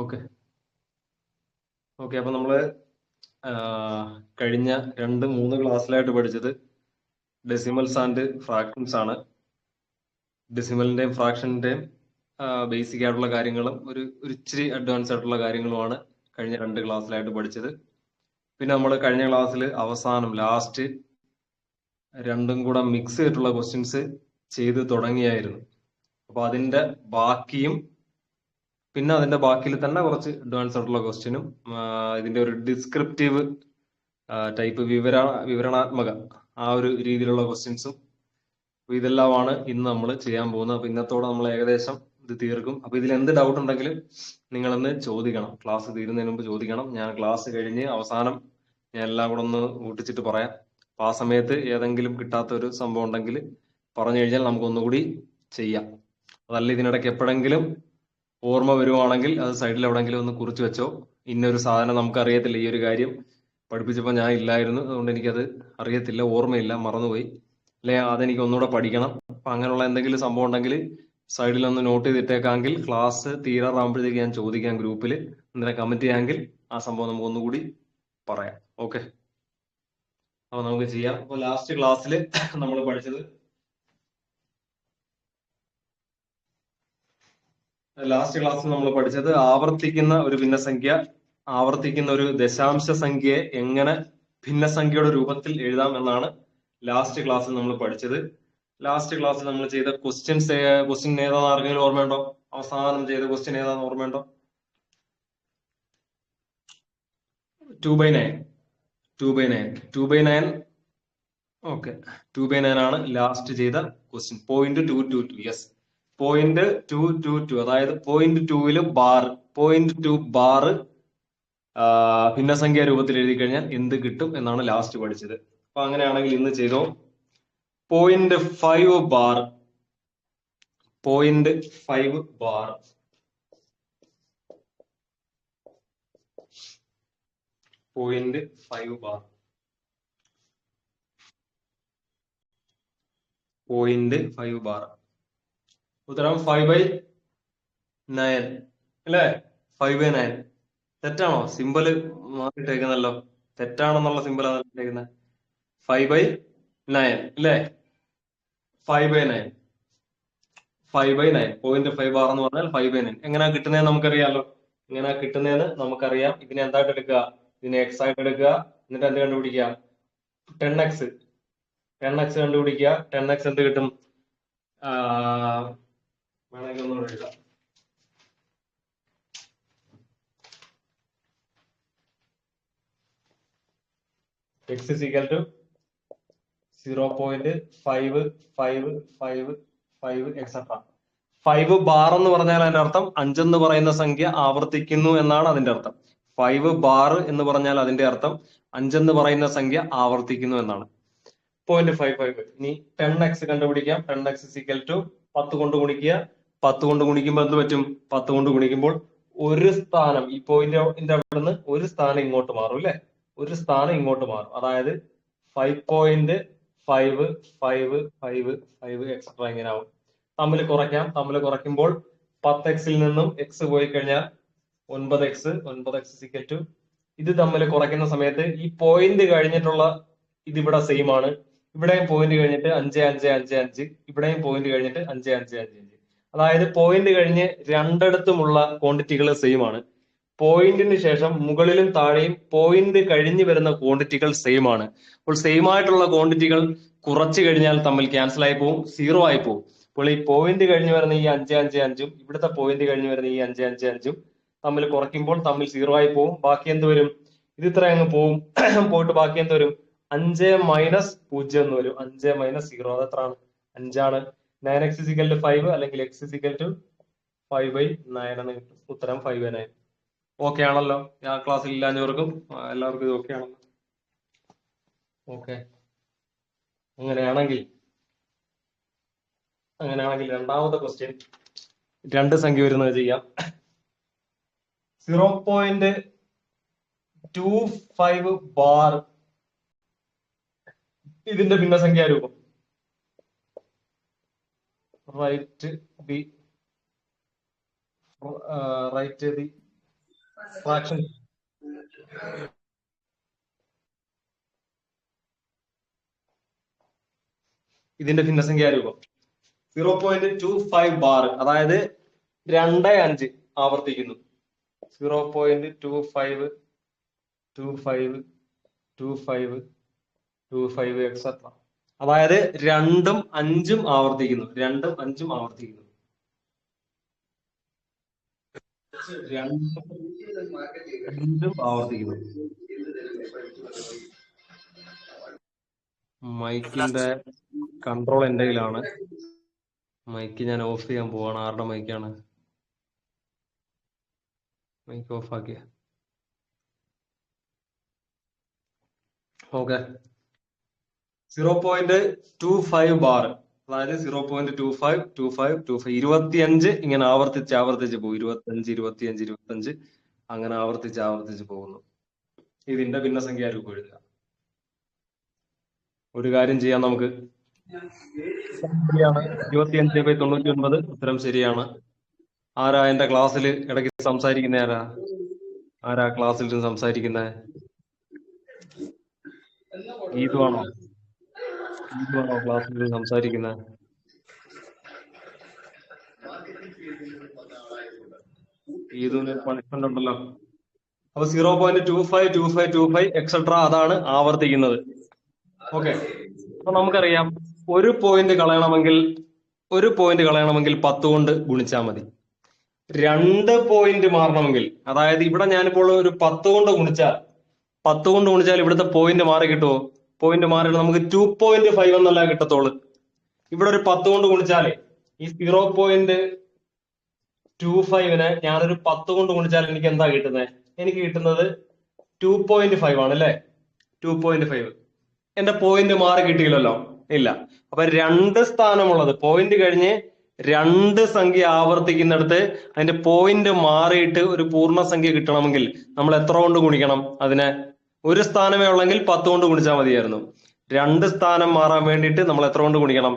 Okay okay അപ്പൊ നമ്മള് കഴിഞ്ഞ 2-3 ക്ലാസ്സിലായിട്ട് പഠിച്ചത് ഡെസിമൽസ് ആൻഡ് ഫ്രാക്ഷൻസ് ആണ്. ഡെസിമലിന്റെയും ഫ്രാക്ഷന്റെയും ബേസിക് ആയിട്ടുള്ള കാര്യങ്ങളും ഒരു ഇച്ചിരി അഡ്വാൻസ് ആയിട്ടുള്ള കാര്യങ്ങളുമാണ് കഴിഞ്ഞ 2 ക്ലാസ്സിലായിട്ട് പഠിച്ചത്. പിന്നെ നമ്മൾ കഴിഞ്ഞ ക്ലാസ്സിൽ അവസാനം ലാസ്റ്റ് രണ്ടും കൂടെ മിക്സ് ചെയ്തിട്ടുള്ള ക്വസ്റ്റ്യൻസ് ചെയ്ത് തുടങ്ങിയായിരുന്നു. അപ്പൊ അതിന്റെ ബാക്കിയും പിന്നെ അതിന്റെ ബാക്കിയിൽ തന്നെ കുറച്ച് അഡ്വാൻസ് ആയിട്ടുള്ള ക്വസ്റ്റ്യനും ഇതിന്റെ ഒരു ഡിസ്ക്രിപ്റ്റീവ് ടൈപ്പ് വിവരണാത്മക ആ ഒരു രീതിയിലുള്ള ക്വസ്റ്റ്യൻസും ഇതെല്ലാമാണ് ഇന്ന് നമ്മൾ ചെയ്യാൻ പോകുന്നത്. അപ്പൊ ഇന്നത്തോടെ നമ്മൾ ഏകദേശം ഇത് തീർക്കും. അപ്പൊ ഇതിൽ എന്ത് ഡൗട്ട് ഉണ്ടെങ്കിലും നിങ്ങളൊന്ന് ചോദിക്കണം, ക്ലാസ് തീരുന്നതിന് മുമ്പ് ചോദിക്കണം. ഞാൻ ക്ലാസ് കഴിഞ്ഞ് അവസാനം ഞാൻ എല്ലാം കൂടെ ഒന്ന് കൂട്ടിച്ചിട്ട് പറയാം. അപ്പൊ ആ സമയത്ത് ഏതെങ്കിലും കിട്ടാത്ത ഒരു സംഭവം ഉണ്ടെങ്കിൽ പറഞ്ഞു കഴിഞ്ഞാൽ നമുക്ക് ഒന്നുകൂടി ചെയ്യാം. അതല്ല ഇതിനിടയ്ക്ക് എപ്പോഴെങ്കിലും ഓർമ്മ വരുവാണെങ്കിൽ അത് സൈഡിൽ എവിടെങ്കിലും ഒന്ന് കുറിച്ച് വെച്ചോ. ഇന്നൊരു സാധനം നമുക്ക് അറിയത്തില്ല, ഈ ഒരു കാര്യം പഠിപ്പിച്ചപ്പോൾ ഞാൻ ഇല്ലായിരുന്നു, അതുകൊണ്ട് എനിക്കത് അറിയത്തില്ല, ഓർമ്മയില്ല, മറന്നുപോയി, അല്ലെ അതെനിക്ക് ഒന്നുകൂടെ പഠിക്കണം. അപ്പൊ അങ്ങനെയുള്ള എന്തെങ്കിലും സംഭവം ഉണ്ടെങ്കിൽ സൈഡിൽ ഒന്ന് നോട്ട് ചെയ്തിട്ടേക്കാമെങ്കിൽ ക്ലാസ് തീരാറാകുമ്പോഴത്തേക്ക് ഞാൻ ചോദിക്കാം ഗ്രൂപ്പിൽ, എന്തിനാ കമന്റ് ചെയ്യാമെങ്കിൽ ആ സംഭവം നമുക്ക് ഒന്നുകൂടി പറയാം. ഓക്കെ, അപ്പൊ നമുക്ക് ചെയ്യാം. അപ്പൊ ലാസ്റ്റ് ക്ലാസ്സിൽ നമ്മൾ പഠിച്ചത് ആവർത്തിക്കുന്ന ഒരു ഭിന്നസംഖ്യ, ആവർത്തിക്കുന്ന ഒരു ദശാംശ സംഖ്യയെ എങ്ങനെ ഭിന്നസംഖ്യയുടെ രൂപത്തിൽ എഴുതാം എന്നാണ് ലാസ്റ്റ് ക്ലാസ്സിൽ നമ്മൾ പഠിച്ചത്. ലാസ്റ്റ് ക്ലാസ്സിൽ നമ്മൾ ചെയ്ത ക്വസ്റ്റ്യൻ ഏതാണെന്ന് ആർക്കെങ്കിലും ഓർമ്മയുണ്ടോ? അവസാനം ചെയ്ത ക്വസ്റ്റ്യൻ ഏതാണെന്ന് ഓർമ്മയുണ്ടോ? 2/9. ഓക്കെ, 2/9 ആണ് ലാസ്റ്റ് ചെയ്ത ക്വസ്റ്റ്യൻ. 0.222. യെസ്, 0.222. അതായത് 0.2 ബാർ, 0.2 ബാർ ഭിന്നസംഖ്യ രൂപത്തിൽ എഴുതി കഴിഞ്ഞാൽ എന്ത് കിട്ടും എന്നാണ് ലാസ്റ്റ് പഠിച്ചത്. അപ്പൊ അങ്ങനെയാണെങ്കിൽ ഇന്ന് ചെയ്തോ. 0.5 ബാർ, 0.5 ബാർ, 0.5 ബാർ, 0.5 ബാർ. ഉത്തരം 5/9 അല്ലേ? 5/9 തെറ്റാണോ? സിമ്പിള് മാറിയിട്ടേക്കുന്നല്ലോ, തെറ്റാണെന്നുള്ള സിമ്പിളാണ് ഇട്ടേക്കുന്നത്. 5/9 അല്ലേ? 5/9, 5/9. 0.5 ബാർ എന്ന് പറഞ്ഞാൽ 5/9. എങ്ങനെയാ കിട്ടുന്നതെന്ന് നമുക്കറിയാമല്ലോ. എങ്ങനെയാ കിട്ടുന്നതെന്ന് നമുക്കറിയാം. ഇതിനെ എന്തായിട്ട് എടുക്കുക? ഇതിനെ എക്സ് ആയിട്ട് എടുക്കുക. എന്നിട്ട് എന്ത് കണ്ടുപിടിക്കുക? 10x. 10x കണ്ടുപിടിക്കുക. 10x എന്ത് കിട്ടും? വേണമെങ്കിൽ ഒന്നുകൂടെ എഴുതാം. x is equal to 0.555 etcetera. 5 bar എന്ന് പറഞ്ഞാൽ അതിന്റെ അർത്ഥം 5 എന്ന് പറയുന്ന സംഖ്യ ആവർത്തിക്കുന്നു എന്നാണ് അതിന്റെ അർത്ഥം. 5 ബാർ എന്ന് പറഞ്ഞാൽ അതിന്റെ അർത്ഥം 5 എന്ന് പറയുന്ന സംഖ്യ ആവർത്തിക്കുന്നു എന്നാണ്. 0.55. ഇനി 10x കണ്ടുപിടിക്കാം. 10x is equal to 10 കൊണ്ട് ഗുണിക്കുക. 10 കൊണ്ട് ഗുണിക്കുമ്പോൾ എന്ത് പറ്റും? 10 കൊണ്ട് ഗുണിക്കുമ്പോൾ ഒരു സ്ഥാനം, ഈ പോയിന്റിന്റെ അവിടെ നിന്ന് ഒരു സ്ഥാനം ഇങ്ങോട്ട് മാറും അല്ലെ? ഒരു സ്ഥാനം ഇങ്ങോട്ട് മാറും. അതായത് 5.555 എക്സെട്ര ഇങ്ങനെ ആവും. തമ്മിൽ കുറയ്ക്കാം. തമ്മിൽ കുറയ്ക്കുമ്പോൾ 10x നിന്നും x പോയി കഴിഞ്ഞാൽ 9x. 9x is equal to, ഇത് തമ്മിൽ കുറയ്ക്കുന്ന സമയത്ത് ഈ പോയിന്റ് കഴിഞ്ഞിട്ടുള്ള ഇതിവിടെ സെയിം ആണ്. ഇവിടെയും പോയിന്റ് കഴിഞ്ഞിട്ട് 5.555, ഇവിടെയും പോയിന്റ് കഴിഞ്ഞിട്ട് 5.555. അതായത് പോയിന്റ് കഴിഞ്ഞ് രണ്ടിടത്തുമുള്ള ക്വാണ്ടിറ്റികൾ സെയിം ആണ്. പോയിന്റിന് ശേഷം മുകളിലും താഴെയും പോയിന്റ് കഴിഞ്ഞ് വരുന്ന ക്വാണ്ടിറ്റികൾ സെയിം ആണ്. അപ്പോൾ സെയിം ആയിട്ടുള്ള ക്വാണ്ടിറ്റികൾ കുറച്ച് കഴിഞ്ഞാൽ തമ്മിൽ ക്യാൻസൽ ആയി പോകും, 0 ആയി പോകും. അപ്പോൾ ഈ പോയിന്റ് കഴിഞ്ഞ് വരുന്ന ഈ 5.555 ഇവിടുത്തെ പോയിന്റ് കഴിഞ്ഞ് വരുന്ന ഈ 5.555 തമ്മിൽ കുറയ്ക്കുമ്പോൾ തമ്മിൽ 0 ആയി പോകും. ബാക്കി എന്ത് വരും? ഇത് ഇത്ര അങ്ങ് പോവും. പോയിട്ട് ബാക്കി എന്ത് വരും? 5 മൈനസ് 0 എന്ന് വരും. 5 മൈനസ് 0, അത് എത്രയാണ്? 5 ആണ്. 9x is equal to 5 അല്ലെങ്കിൽ x is equal to 5/9 എന്ന് കിട്ടും. ഉത്തരം 5/9. ഓക്കെ ആണല്ലോ? ഞാൻ ക്ലാസ്സിൽ ഇല്ലാഞ്ഞവർക്കും എല്ലാവർക്കും ഇത് ഓക്കെ ആണല്ലോ? ഓക്കെ, അങ്ങനെയാണെങ്കിൽ രണ്ടാമത്തെ ക്വസ്റ്റ്യൻ, 2 സംഖ്യ വരുന്നത് ചെയ്യാം. 0.25 ബാർ ഇതിന്റെ ഭിന്നസംഖ്യാ രൂപം. റൈറ്റ് ദി ഫ്രാക്ഷൻ ഇതിന്റെ ഭിന്നസംഖ്യാ രൂപം 0.25 ബാർ, അതായത് 2.5 ആവർത്തിക്കുന്നു. 0.25 25 25 25 എക്സെട്ര. അതായത് 2ഉം 5ഉം ആവർത്തിക്കുന്നു. 2ഉം 5ഉം ആവർത്തിക്കുന്നു. 2ഉം ആവർത്തിക്കുന്നു. മൈക്കിന്റെ കൺട്രോൾ എന്റെ കയ്യിലാണ്. മൈക്ക് ഞാൻ ഓഫ് ചെയ്യാൻ പോവാണ്. ആരുടെ മൈക്കാണ്? മൈക്ക് ഓഫ് ആക്കിയ. ഓക്കെ. 0.25 ബാർ, അതായത് 0.25 25 ഇങ്ങനെ ആവർത്തിച്ച് പോകും. 25 അങ്ങനെ ആവർത്തിച്ച് പോകുന്നു. ഇതിന്റെ ഭിന്നസംഖ്യാ രൂപം എഴുതുക. ഒരു കാര്യം ചെയ്യാം നമുക്ക്. ശരിയാണ്, 25/99 ഉത്തരം ശരിയാണ്. ആരാ എന്റെ ക്ലാസ്സിൽ ഇടയ്ക്ക് സംസാരിക്കുന്ന? ആരാ ക്ലാസ്സിൽ നിന്ന് സംസാരിക്കുന്നത്? ഗീതുവാണോ ക്ലാസ്സിൽ നിന്ന് സംസാരിക്കുന്നത്? ഗീതുവിന് പണിഷ്മെന്റ് ഉണ്ടല്ലോ. അപ്പൊ 0.25 എക്സെട്ര അതാണ് ആവർത്തിക്കുന്നത്. ഓക്കെ. അപ്പൊ നമുക്കറിയാം ഒരു പോയിന്റ് കളയണമെങ്കിൽ 10 കൊണ്ട് ഗുണിച്ചാൽ മതി. 2 പോയിന്റ് മാറണമെങ്കിൽ, അതായത് ഇവിടെ ഞാനിപ്പോൾ ഒരു 10 കൊണ്ട് ഗുണിച്ചാൽ ഇവിടുത്തെ പോയിന്റ് മാറി കിട്ടുമോ? പോയിന്റ് മാറിയിട്ട് നമുക്ക് 2.5 എന്നല്ല കിട്ടത്തോളൂ. ഇവിടെ ഒരു 10 കൊണ്ട് ഗുണിച്ചാലേ ഈ 0.25നെ ഞാനൊരു 10 കൊണ്ട് ഗുണിച്ചാൽ എനിക്ക് എന്താ കിട്ടുന്നത്? എനിക്ക് കിട്ടുന്നത് 2.5 ആണ് അല്ലേ? 2.5. എന്റെ പോയിന്റ് മാറി കിട്ടിയില്ലല്ലോ. ഇല്ല. അപ്പൊ 2 സ്ഥാനമുള്ളത്, പോയിന്റ് കഴിഞ്ഞ് 2 സംഖ്യ ആവർത്തിക്കുന്നിടത്ത് അതിന്റെ പോയിന്റ് മാറിയിട്ട് ഒരു പൂർണ്ണസംഖ്യ കിട്ടണമെങ്കിൽ നമ്മൾ എത്ര കൊണ്ട് ഗുണിക്കണം? അതിനെ ഒരു സ്ഥാനമേ ഉള്ളെങ്കിൽ 10 കൊണ്ട് ഗുണിച്ചാൽ മതിയായിരുന്നു. 2 സ്ഥാനം മാറാൻ വേണ്ടിയിട്ട് നമ്മൾ എത്ര കൊണ്ട് ഗുണിക്കണം?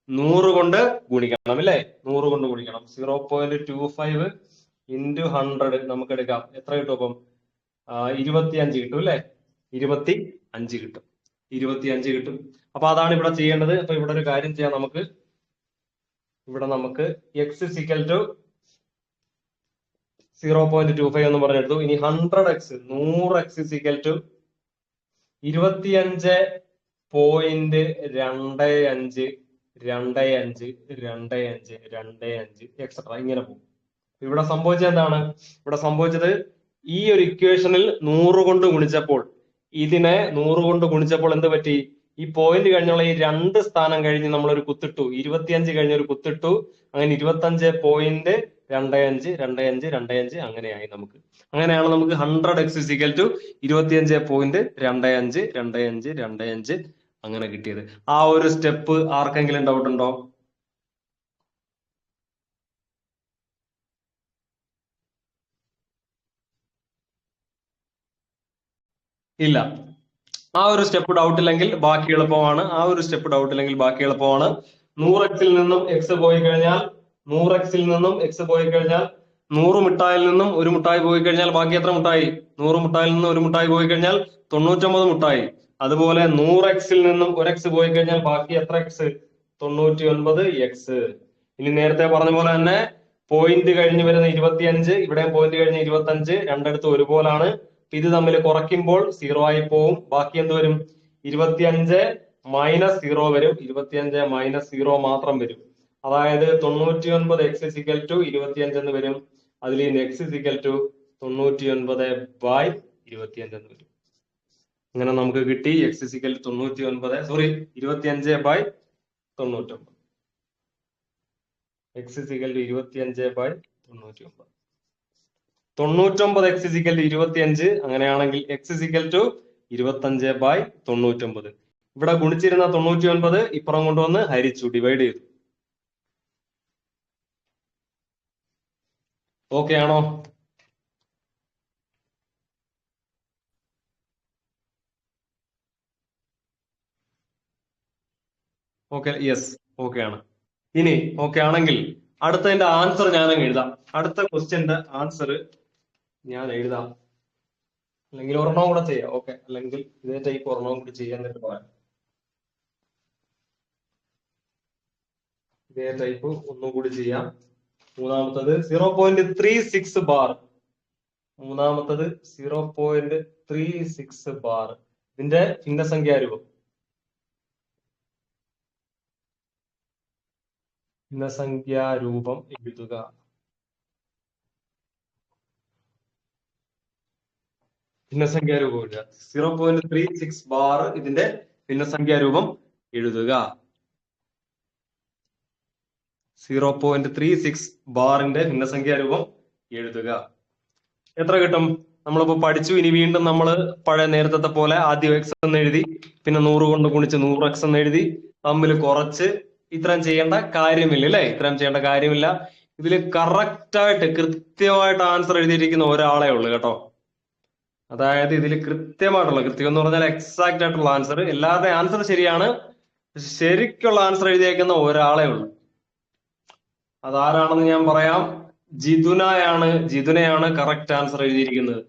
100 കൊണ്ട് ഗുണിക്കണം അല്ലേ? 100 കൊണ്ട് ഗുണിക്കണം. 0.25 into 100 നമുക്ക് എടുക്കാം. എത്ര കിട്ടും? അപ്പം 25 കിട്ടും അല്ലേ? 25 കിട്ടും. 25 കിട്ടും. അപ്പൊ അതാണ് ഇവിടെ ചെയ്യേണ്ടത്. അപ്പൊ ഇവിടെ ഒരു കാര്യം ചെയ്യാം നമുക്ക്. ഇവിടെ നമുക്ക് x = 0.25 എന്ന് പറഞ്ഞെടുത്തു. ഇനി 100x 100x = 25.25 എക്സെട്ര ഇങ്ങനെ പോകും. ഇവിടെ സംഭവിച്ചത് എന്താണ്? ഇവിടെ സംഭവിച്ചത് ഈ ഒരു ഇക്വേഷനിൽ 100 കൊണ്ട് ഗുണിച്ചപ്പോൾ, ഇതിനെ 100 കൊണ്ട് ഗുണിച്ചപ്പോൾ എന്ത് പറ്റി? ഈ പോയിന്റ് കഴിഞ്ഞുള്ള ഈ 2 സ്ഥാനം കഴിഞ്ഞ് നമ്മളൊരു കുത്തിട്ടു. 25 കഴിഞ്ഞൊരു കുത്തിട്ടു. അങ്ങനെ 25.25 അങ്ങനെയായി നമുക്ക്. അങ്ങനെയാണ് നമുക്ക് 100x = 25.25 അങ്ങനെ കിട്ടിയത്. ആ ഒരു സ്റ്റെപ്പ് ആർക്കെങ്കിലും ഡൗട്ട് ഉണ്ടോ? ഇല്ല. ആ ഒരു സ്റ്റെപ്പ് ഡൗട്ട് ഇല്ലെങ്കിൽ ബാക്കി എളുപ്പമാണ്. 100x നിന്നും x പോയി കഴിഞ്ഞാൽ 100 മിഠായിൽ നിന്നും ഒരു മിഠായി പോയി കഴിഞ്ഞാൽ ബാക്കി എത്ര മിഠായി? 100 മിഠായിൽ നിന്നും ഒരു മിഠായി പോയി കഴിഞ്ഞാൽ 99 മിഠായി. അതുപോലെ 100x നിന്നും ഒരു x പോയി കഴിഞ്ഞാൽ ബാക്കി എത്ര x? 99x. ഇനി നേരത്തെ പറഞ്ഞ പോലെ തന്നെ പോയിന്റ് കഴിഞ്ഞ് വരുന്ന 25, ഇവിടെ പോയിന്റ് കഴിഞ്ഞ് 25, രണ്ടിടത്തും ഒരുപോലാണ്. ഇത് തമ്മിൽ കുറയ്ക്കുമ്പോൾ 0 ആയി പോവും. ബാക്കി എന്ത് വരും? 25 - 0 വരും. 25 - 0 മാത്രം വരും. അതായത് 99x = 25 എന്ന് വരും. അതിൽ x = 99/25 എന്ന് വരും. അങ്ങനെ നമുക്ക് കിട്ടി x = 25/99. x = 25/99. 99x = 25. അങ്ങനെയാണെങ്കിൽ x = 25/99. ഇവിടെ ഗുണിച്ചിരുന്ന 99 ഇപ്പുറം കൊണ്ടുവന്ന് ഹരിച്ചു, ഡിവൈഡ് ചെയ്തു. ഓക്കെ ആണോ? ഓക്കെ, യെസ്, ഓക്കെ ആണ്. ഇനി ഓക്കെ ആണെങ്കിൽ അടുത്തതിന്റെ ആൻസർ ഞാനങ്ങ് എഴുതാം. അടുത്ത ക്വസ്റ്റ്യന്റെ ആൻസർ ഞാൻ എഴുതാം, അല്ലെങ്കിൽ ഒരെണ്ണം കൂടെ ചെയ്യാം. ഓക്കെ, അല്ലെങ്കിൽ ഇതേ ടൈപ്പ് ഒരെണ്ണം കൂടി ചെയ്യാൻ എന്നിട്ട് പറയാം. ഇതേ ടൈപ്പ് ഒന്നും കൂടി ചെയ്യാം. മൂന്നാമത്തത് 0.36 ബാർ. മൂന്നാമത്തത് 0.36 ബാർ. ഇതിന്റെ ഭിന്നസംഖ്യാരൂപം. ഭിന്നസംഖ്യാരൂപം എഴുതുക. ഭിന്നസംഖ്യാരൂപം എഴുതുക. 0.36 ബാർ ഇതിന്റെ ഭിന്നസംഖ്യാരൂപം എഴുതുക. 0.36 ബാറിന്റെ ഭിന്നസംഖ്യാരൂപം എഴുതുക. എത്ര കിട്ടും? നമ്മളിപ്പോ പഠിച്ചു. ഇനി വീണ്ടും നമ്മൾ പഴയ നേരത്തെ പോലെ ആദ്യം എക്സ് എന്ന് എഴുതി, പിന്നെ 100 കൊണ്ട് ഗുണിച്ച് 100x എന്ന് എഴുതി, തമ്മിൽ കുറച്ച് ഇത്രയും ചെയ്യേണ്ട കാര്യമില്ല അല്ലെ? ഇത്രയും ചെയ്യേണ്ട കാര്യമില്ല. ഇതിൽ കറക്റ്റ് ആയിട്ട് കൃത്യമായിട്ട് ആൻസർ എഴുതിയിരിക്കുന്ന ഒരാളെ ഉള്ളു കേട്ടോ. അതായത് ഇതിൽ കൃത്യമായിട്ടുള്ള, കൃത്യം എന്ന് പറഞ്ഞാൽ എക്സാക്ട് ആയിട്ടുള്ള ആൻസർ, എല്ലാവരുടെയും ആൻസർ ശരിയാണ്, ശരിക്കുള്ള ആൻസർ എഴുതിയേക്കുന്ന ഒരാളെ ഉള്ളു. അതാരാണെന്ന് ഞാൻ പറയാം. ജിതുനയാണ് കറക്റ്റ് ആൻസർ എഴുതിയിരിക്കുന്നത്.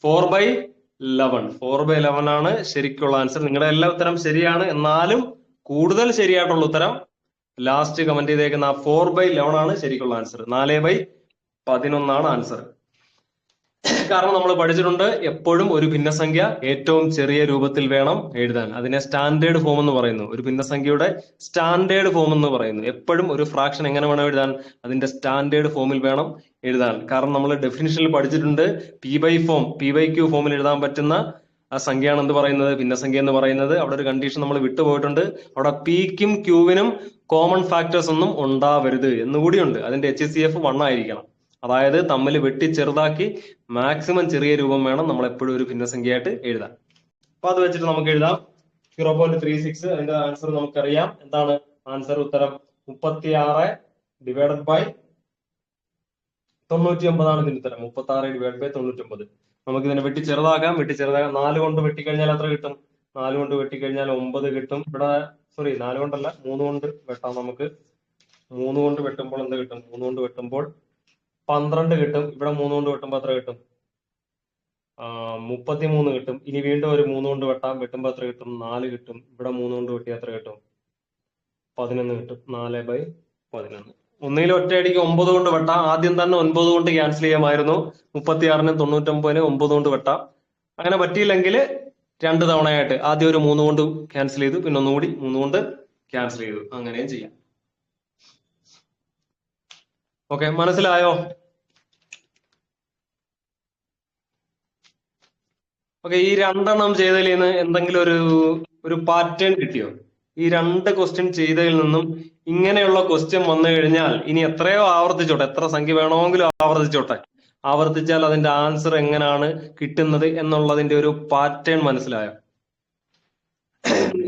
4/11. 4/11 ആണ് ശരിക്കുള്ള ആൻസർ. നിങ്ങളുടെ എല്ലാ ഉത്തരം ശരിയാണ്, എന്നാലും കൂടുതൽ ശരിയായിട്ടുള്ള ഉത്തരം ലാസ്റ്റ് കമന്റ് ചെയ്തേക്കുന്ന 4/11 ആണ് ശരിക്കുള്ള ആൻസർ. 4/11 ആണ് ആൻസർ. കാരണം നമ്മൾ പഠിച്ചിട്ടുണ്ട്, എപ്പോഴും ഒരു ഭിന്നസംഖ്യ ഏറ്റവും ചെറിയ രൂപത്തിൽ വേണം എഴുതാൻ. അതിനെ സ്റ്റാൻഡേർഡ് ഫോം എന്ന് പറയുന്നു. ഒരു ഭിന്നസംഖ്യയുടെ സ്റ്റാൻഡേർഡ് ഫോം എന്ന് പറയുന്നു. എപ്പോഴും ഒരു ഫ്രാക്ഷൻ എങ്ങനെ വേണം എഴുതാൻ? അതിന്റെ സ്റ്റാൻഡേർഡ് ഫോമിൽ വേണം എഴുതാൻ. കാരണം നമ്മൾ ഡെഫിനിഷനിൽ പഠിച്ചിട്ടുണ്ട്, P/Q ഫോമിൽ എഴുതാൻ പറ്റുന്ന ആ സംഖ്യയാണ് എന്ത് പറയുന്നത്? ഭിന്നസംഖ്യ എന്ന് പറയുന്നത്. അവിടെ ഒരു കണ്ടീഷൻ നമ്മൾ വിട്ടുപോയിട്ടുണ്ട്. അവിടെ Pക്കും Qവിനും കോമൺ ഫാക്ടേഴ്സ് ഒന്നും ഉണ്ടാവരുത് എന്നുകൂടിയുണ്ട്. അതിന്റെ HCF 1 ആയിരിക്കണം. അതായത് തമ്മിൽ വെട്ടി ചെറുതാക്കി മാക്സിമം ചെറിയ രൂപം വേണം നമ്മൾ എപ്പോഴും ഒരു ഭിന്നസംഖ്യയായിട്ട് എഴുതാൻ. അപ്പൊ അത് വെച്ചിട്ട് നമുക്ക് എഴുതാം 0.36. അതിന്റെ ആൻസർ നമുക്കറിയാം. എന്താണ് ആൻസർ? ഉത്തരം 36/99 ആണ് ഇതിന്റെ ഉത്തരം. 36/99. നമുക്ക് ഇതിനെ വെട്ടി ചെറുതാക്കാം. 4 കൊണ്ട് വെട്ടിക്കഴിഞ്ഞാൽ എത്ര കിട്ടും? 4 കൊണ്ട് വെട്ടിക്കഴിഞ്ഞാൽ 9 കിട്ടും. ഇവിടെ 4 കൊണ്ടല്ല, 3 കൊണ്ട് വെട്ടാം നമുക്ക്. 3 കൊണ്ട് വെട്ടുമ്പോൾ എന്ത് കിട്ടും? 3 കൊണ്ട് വെട്ടുമ്പോൾ 12 കിട്ടും. ഇവിടെ 3 കൊണ്ട് വെട്ടുമ്പോൾ എത്ര കിട്ടും? 33 കിട്ടും. ഇനി വീണ്ടും ഒരു 3 കൊണ്ട് വെട്ടാം. വെട്ടുമ്പോൾ എത്ര കിട്ടും? 4 കിട്ടും. ഇവിടെ 3 കൊണ്ട് വെട്ടിയാൽ എത്ര കിട്ടും? 11 കിട്ടും. 4/11. ഒന്നിൽ ഒറ്റയടിക്ക് 9 കൊണ്ട് വെട്ടാം. ആദ്യം തന്നെ 9 കൊണ്ട് ക്യാൻസൽ ചെയ്യാമായിരുന്നു. 36-നും 99-നും 9 കൊണ്ട് വെട്ടാം. അങ്ങനെ പറ്റിയില്ലെങ്കിൽ 2 തവണയായിട്ട് ആദ്യം ഒരു 3 കൊണ്ട് ക്യാൻസൽ ചെയ്തു, പിന്നെ ഒന്നുകൂടി 3 കൊണ്ട് ക്യാൻസൽ ചെയ്തു. അങ്ങനെയും ചെയ്യാം. ഓക്കെ, മനസ്സിലായോ? ഓക്കെ, ഈ 2 എണ്ണം ചെയ്തതിൽ നിന്ന് എന്തെങ്കിലും ഒരു പാറ്റേൺ കിട്ടിയോ? ഈ 2 ക്വസ്റ്റ്യൻ ചെയ്തതിൽ നിന്നും ഇങ്ങനെയുള്ള ക്വസ്റ്റ്യൻ വന്നു കഴിഞ്ഞാൽ ഇനി എത്രയോ ആവർത്തിച്ചോട്ടെ, എത്ര സംഖ്യ വേണമെങ്കിലും ആവർത്തിച്ചോട്ടെ, ആവർത്തിച്ചാൽ അതിന്റെ ആൻസർ എങ്ങനെയാണ് കിട്ടുന്നത് എന്നുള്ളതിന്റെ ഒരു പാറ്റേൺ മനസ്സിലായോ?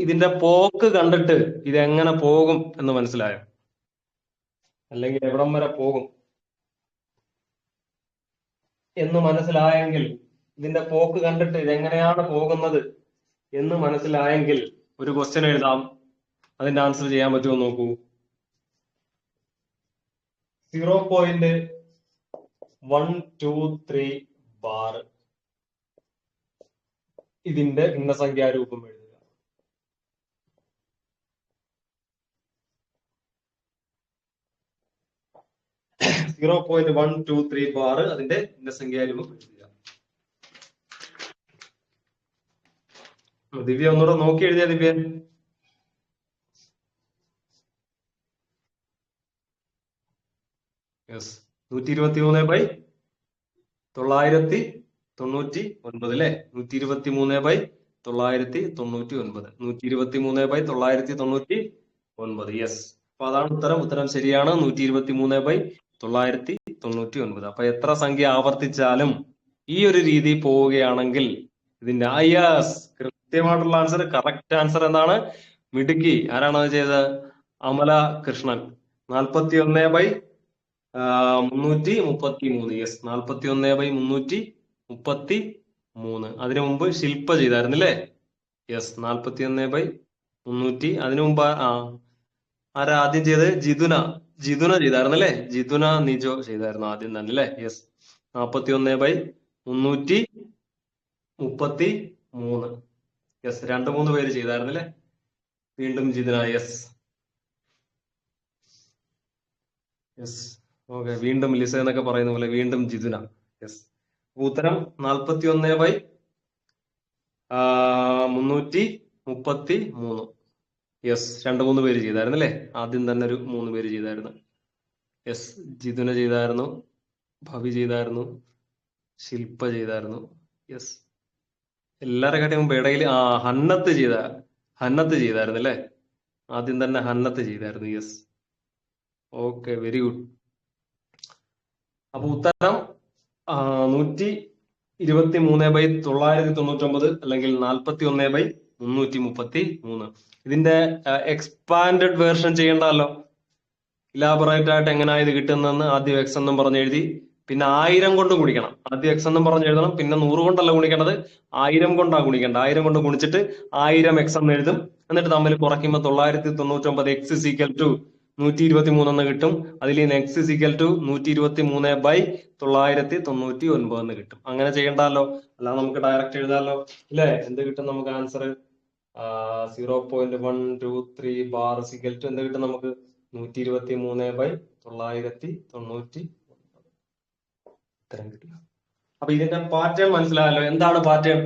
ഇതിന്റെ പോക്ക് കണ്ടിട്ട് ഇതെങ്ങനെ പോകും എന്ന് മനസ്സിലായോ? അല്ലെങ്കിൽ എവിടം വരെ പോകും എന്ന് മനസ്സിലായെങ്കിൽ, ഇതിന്റെ പോക്ക് കണ്ടിട്ട് ഇതെങ്ങനെയാണ് പോകുന്നത് എന്ന് മനസ്സിലായെങ്കിൽ ഒരു ക്വസ്റ്റ്യൻ എഴുതാം. അതിന്റെ ആൻസർ ചെയ്യാൻ പറ്റുമോ നോക്കൂ. 0.123 ബാർ ഇതിന്റെ ഭിന്നസംഖ്യാരൂപം എഴുതുക. 0.123 ബാർ അതിന്റെ ഭിന്നസംഖ്യാരൂപം എഴുതുക. ദിവ്യ ഒന്നുകൂടെ നോക്കി എഴുതിയ ദിവ്യ. യെസ്, 123/999 അല്ലെ? 123/999. 123/999. യെസ്, അപ്പൊ അതാണ് ഉത്തരം. ഉത്തരം ശരിയാണ്, 123/999. അപ്പൊ എത്ര സംഖ്യ ആവർത്തിച്ചാലും ഈ ഒരു രീതി പോവുകയാണെങ്കിൽ ഇതിന്റെ കൃത്യമായിട്ടുള്ള ആൻസർ, കറക്റ്റ് ആൻസർ എന്താണ്? മിടുക്കി. ആരാണ് അത് ചെയ്തത്? അമല കൃഷ്ണൻ. 41/333. യെസ്, 41/333. അതിനു മുമ്പ് ശില്പ ചെയ്തായിരുന്നു അല്ലേ? യെസ്, 41/300. അതിനു മുമ്പ് ആരാ ആദ്യം ചെയ്ത്? ജിതുന ചെയ്തായിരുന്നു അല്ലേ? ജിതുന നിജോ ചെയ്തായിരുന്നു ആദ്യം തന്നെ അല്ലേ? യെസ്, 41/300. 333. യെസ്, 2-3 പേര് ചെയ്തായിരുന്നു അല്ലേ? വീണ്ടും ജിതിന. Yes yes. ഓക്കെ, വീണ്ടും ലിസ എന്നൊക്കെ പറയുന്ന പോലെ വീണ്ടും ജിതിന. യെസ്. ഉത്തരം 41/333. യെസ്, 2-3 പേര് ചെയ്തായിരുന്നു അല്ലേ? ആദ്യം തന്നെ ഒരു 3 പേര് ചെയ്തായിരുന്നു. യെസ്, ജിതുന ചെയ്തായിരുന്നു, ഭവി ചെയ്തായിരുന്നു, ശില്പ ചെയ്തായിരുന്നു. യെസ്, എല്ലാരെ കാട്ടി മുമ്പ് ഇടയിൽ ഹന്നത്ത് ചെയ്തായിരുന്നു അല്ലേ? ആദ്യം തന്നെ ഹന്നത്ത് ചെയ്തായിരുന്നു. Yes, okay, very good. അപ്പൊ ഉത്തരം 123/999 അല്ലെങ്കിൽ 41/333. ഇതിന്റെ എക്സ്പാൻഡഡ് വേർഷൻ ചെയ്യണ്ടല്ലോ. ഇലാബറേറ്റ് ആയിട്ട് എങ്ങനെയാ ഇത് കിട്ടുന്നതെന്ന് ആദ്യം എക്സ് എന്നും പറഞ്ഞ് എഴുതി, പിന്നെ 1000 കൊണ്ട് ഗുണിക്കണം. ആദ്യം എക്സ് എന്നും പറഞ്ഞ് എഴുതണം, പിന്നെ 100 കൊണ്ടല്ല ഗുണിക്കേണ്ടത്, 1000 കൊണ്ടാ ഗുണിക്കേണ്ടത്. 1000 കൊണ്ട് ഗുണിച്ചിട്ട് 1000 എക്സ് എന്ന് എഴുതും. എന്നിട്ട് തമ്മിൽ കുറയ്ക്കുമ്പോൾ 999 എക്സ് ഇസ് ഈക്വൽ ടു 123 എന്ന് കിട്ടും. അതിൽ നിന്ന് എക്സ് ഇസ് ഈക്വൽ ടു 123/999 എന്ന് കിട്ടും. അങ്ങനെ ചെയ്യണ്ടല്ലോ, അല്ലാതെ നമുക്ക് ഡയറക്റ്റ് എഴുതാമല്ലോ ഇല്ലേ? എന്ത് കിട്ടും നമുക്ക് ആൻസർ? 0.123 ബാർ ഇസ് ടു എന്ത് കിട്ടും നമുക്ക്? 123/999. ഉത്തരം കിട്ടുക. അപ്പൊ ഇതിന്റെ പാറ്റേൺ മനസ്സിലായല്ലോ. എന്താണ് പാറ്റേൺ?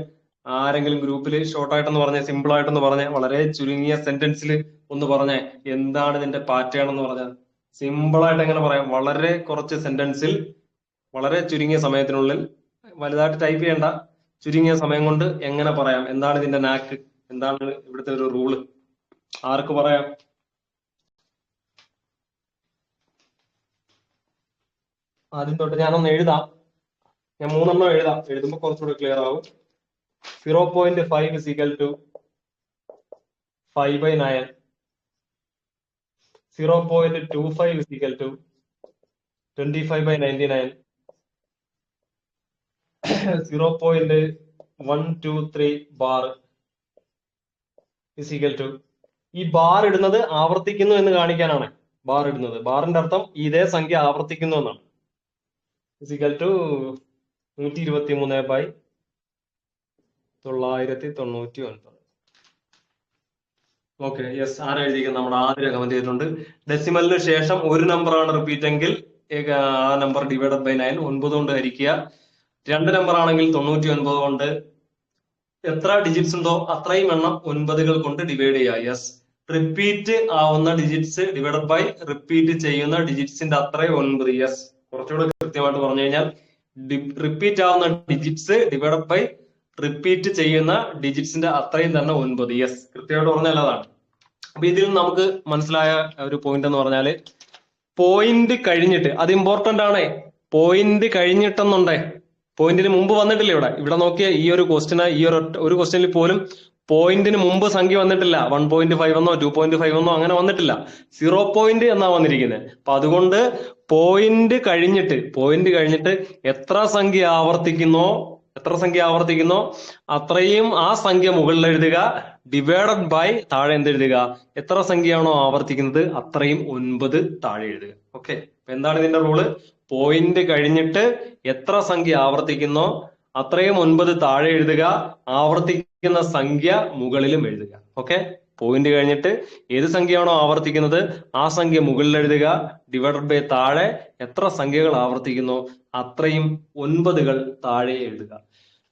ആരെങ്കിലും ഗ്രൂപ്പിൽ ഷോർട്ട് ആയിട്ടെന്ന് പറഞ്ഞേ, സിമ്പിൾ ആയിട്ടെന്ന് പറഞ്ഞേ, വളരെ ചുരുങ്ങിയ സെന്റൻസിൽ ഒന്ന് പറഞ്ഞേ എന്താണ് ഇതിന്റെ പാറ്റേൺ എന്ന് പറഞ്ഞാൽ. സിമ്പിൾ ആയിട്ട് എങ്ങനെ പറയാം? വളരെ കുറച്ച് സെന്റൻസിൽ വളരെ ചുരുങ്ങിയ സമയത്തിനുള്ളിൽ, വലുതായിട്ട് ടൈപ്പ് ചെയ്യേണ്ട, ചുരുങ്ങിയ സമയം കൊണ്ട് എങ്ങനെ പറയാം? എന്താണ് ഇതിന്റെ നാക്ക്? എന്താണ് ഇവിടുത്തെ ഒരു റൂള്? ആർക്ക് പറയാം? ആദ്യം തൊട്ട് ഞാനൊന്ന് എഴുതാം. ഞാൻ 3 എഴുതാം. എഴുതുമ്പോൾ കുറച്ചുകൂടി ക്ലിയർ ആവും. 0.5 is equal to 5/9. 0.25 is equal to 25/99. 0.123 bar is equal to, ഈ ബാർ ഇടുന്നത് ആവർത്തിക്കുന്നു എന്ന് കാണിക്കാനാണ് ബാർ ഇടുന്നത്. ബാറിന്റെ അർത്ഥം ഇതേ സംഖ്യ ആവർത്തിക്കുന്നു എന്നാണ്. is equal to 123/999. Okay, yes. ആരാ എഴുതിയിരിക്കുന്നത്? നമ്മുടെ ആദ്യം കമന്റ് ചെയ്തിട്ടുണ്ട്. ഡെസിമലിന് ശേഷം ഒരു നമ്പർ ആണ് റിപ്പീറ്റ് എങ്കിൽ ആ നമ്പർ ഡിവൈഡഡ് ബൈ 9, 9 കൊണ്ട് ഹരിക്കുക. 2 നമ്പർ ആണെങ്കിൽ 99 കൊണ്ട് എത്ര ഡിജിറ്റ്സ് ഉണ്ടോ അത്രയും എണ്ണം 9കൾ കൊണ്ട് ഡിവൈഡ് ചെയ്യുക. യെസ്, റിപ്പീറ്റ് ആവുന്ന ഡിജിറ്റ്സ് ഡിവൈഡഡ് ബൈ റിപ്പീറ്റ് ചെയ്യുന്ന ഡിജിറ്റ്സിന്റെ അത്രയും 9. യെസ്, കുറച്ചുകൂടെ കൃത്യമായിട്ട് പറഞ്ഞു കഴിഞ്ഞാൽ റിപ്പീറ്റ് ആവുന്ന ഡിജിറ്റ്സ് ഡിവൈഡഡ് ബൈ റിപ്പീറ്റ് ചെയ്യുന്ന ഡിജിറ്റ്സിന്റെ അത്രയും തന്നെ 9. യെസ്, കൃത്യമായിട്ട് പറഞ്ഞാൽ അതാണ്. അപ്പൊ ഇതിൽ നമുക്ക് മനസ്സിലായ ഒരു പോയിന്റ് എന്ന് പറഞ്ഞാല്, പോയിന്റ് കഴിഞ്ഞിട്ട്, അത് ഇമ്പോർട്ടന്റ് ആണ്. പോയിന്റ് കഴിഞ്ഞിട്ടെന്നുണ്ടേ, പോയിന്റിന് മുമ്പ് വന്നിട്ടില്ല. ഇവിടെ നോക്കിയ ഈ ഒരു ക്വസ്റ്റിന്, ഈ ഒരു ക്വസ്റ്റ്യനിൽ പോലും പോയിന്റിന് മുമ്പ് സംഖ്യ വന്നിട്ടില്ല. 1.5 എന്നോ 2.5 എന്നോ അങ്ങനെ വന്നിട്ടില്ല. 0 പോയിന്റ് എന്നാ വന്നിരിക്കുന്നത്. അപ്പൊ അതുകൊണ്ട് പോയിന്റ് കഴിഞ്ഞിട്ട് എത്ര സംഖ്യ ആവർത്തിക്കുന്നോ അത്രയും ആ സംഖ്യ മുകളിൽ എഴുതുക, ഡിവൈഡഡ് ബൈ താഴെ എന്തെഴുതുക? എത്ര സംഖ്യയാണോ ആവർത്തിക്കുന്നത് അത്രയും 9 താഴെ എഴുതുക. ഓക്കെ, എന്താണ് ഇതിന്റെ റൂള്? പോയിന്റ് കഴിഞ്ഞിട്ട് എത്ര സംഖ്യ ആവർത്തിക്കുന്നോ അത്രയും 9 താഴെ എഴുതുക, ആവർത്തിക്കുന്ന സംഖ്യ മുകളിലും എഴുതുക. ഓക്കെ, പോയിന്റ് കഴിഞ്ഞിട്ട് ഏത് സംഖ്യയാണോ ആവർത്തിക്കുന്നത് ആ സംഖ്യ മുകളിൽ എഴുതുക, ഡിവൈഡഡ് ബൈ താഴെ എത്ര സംഖ്യകൾ ആവർത്തിക്കുന്നോ അത്രയും 9കൾ താഴെ എഴുതുക.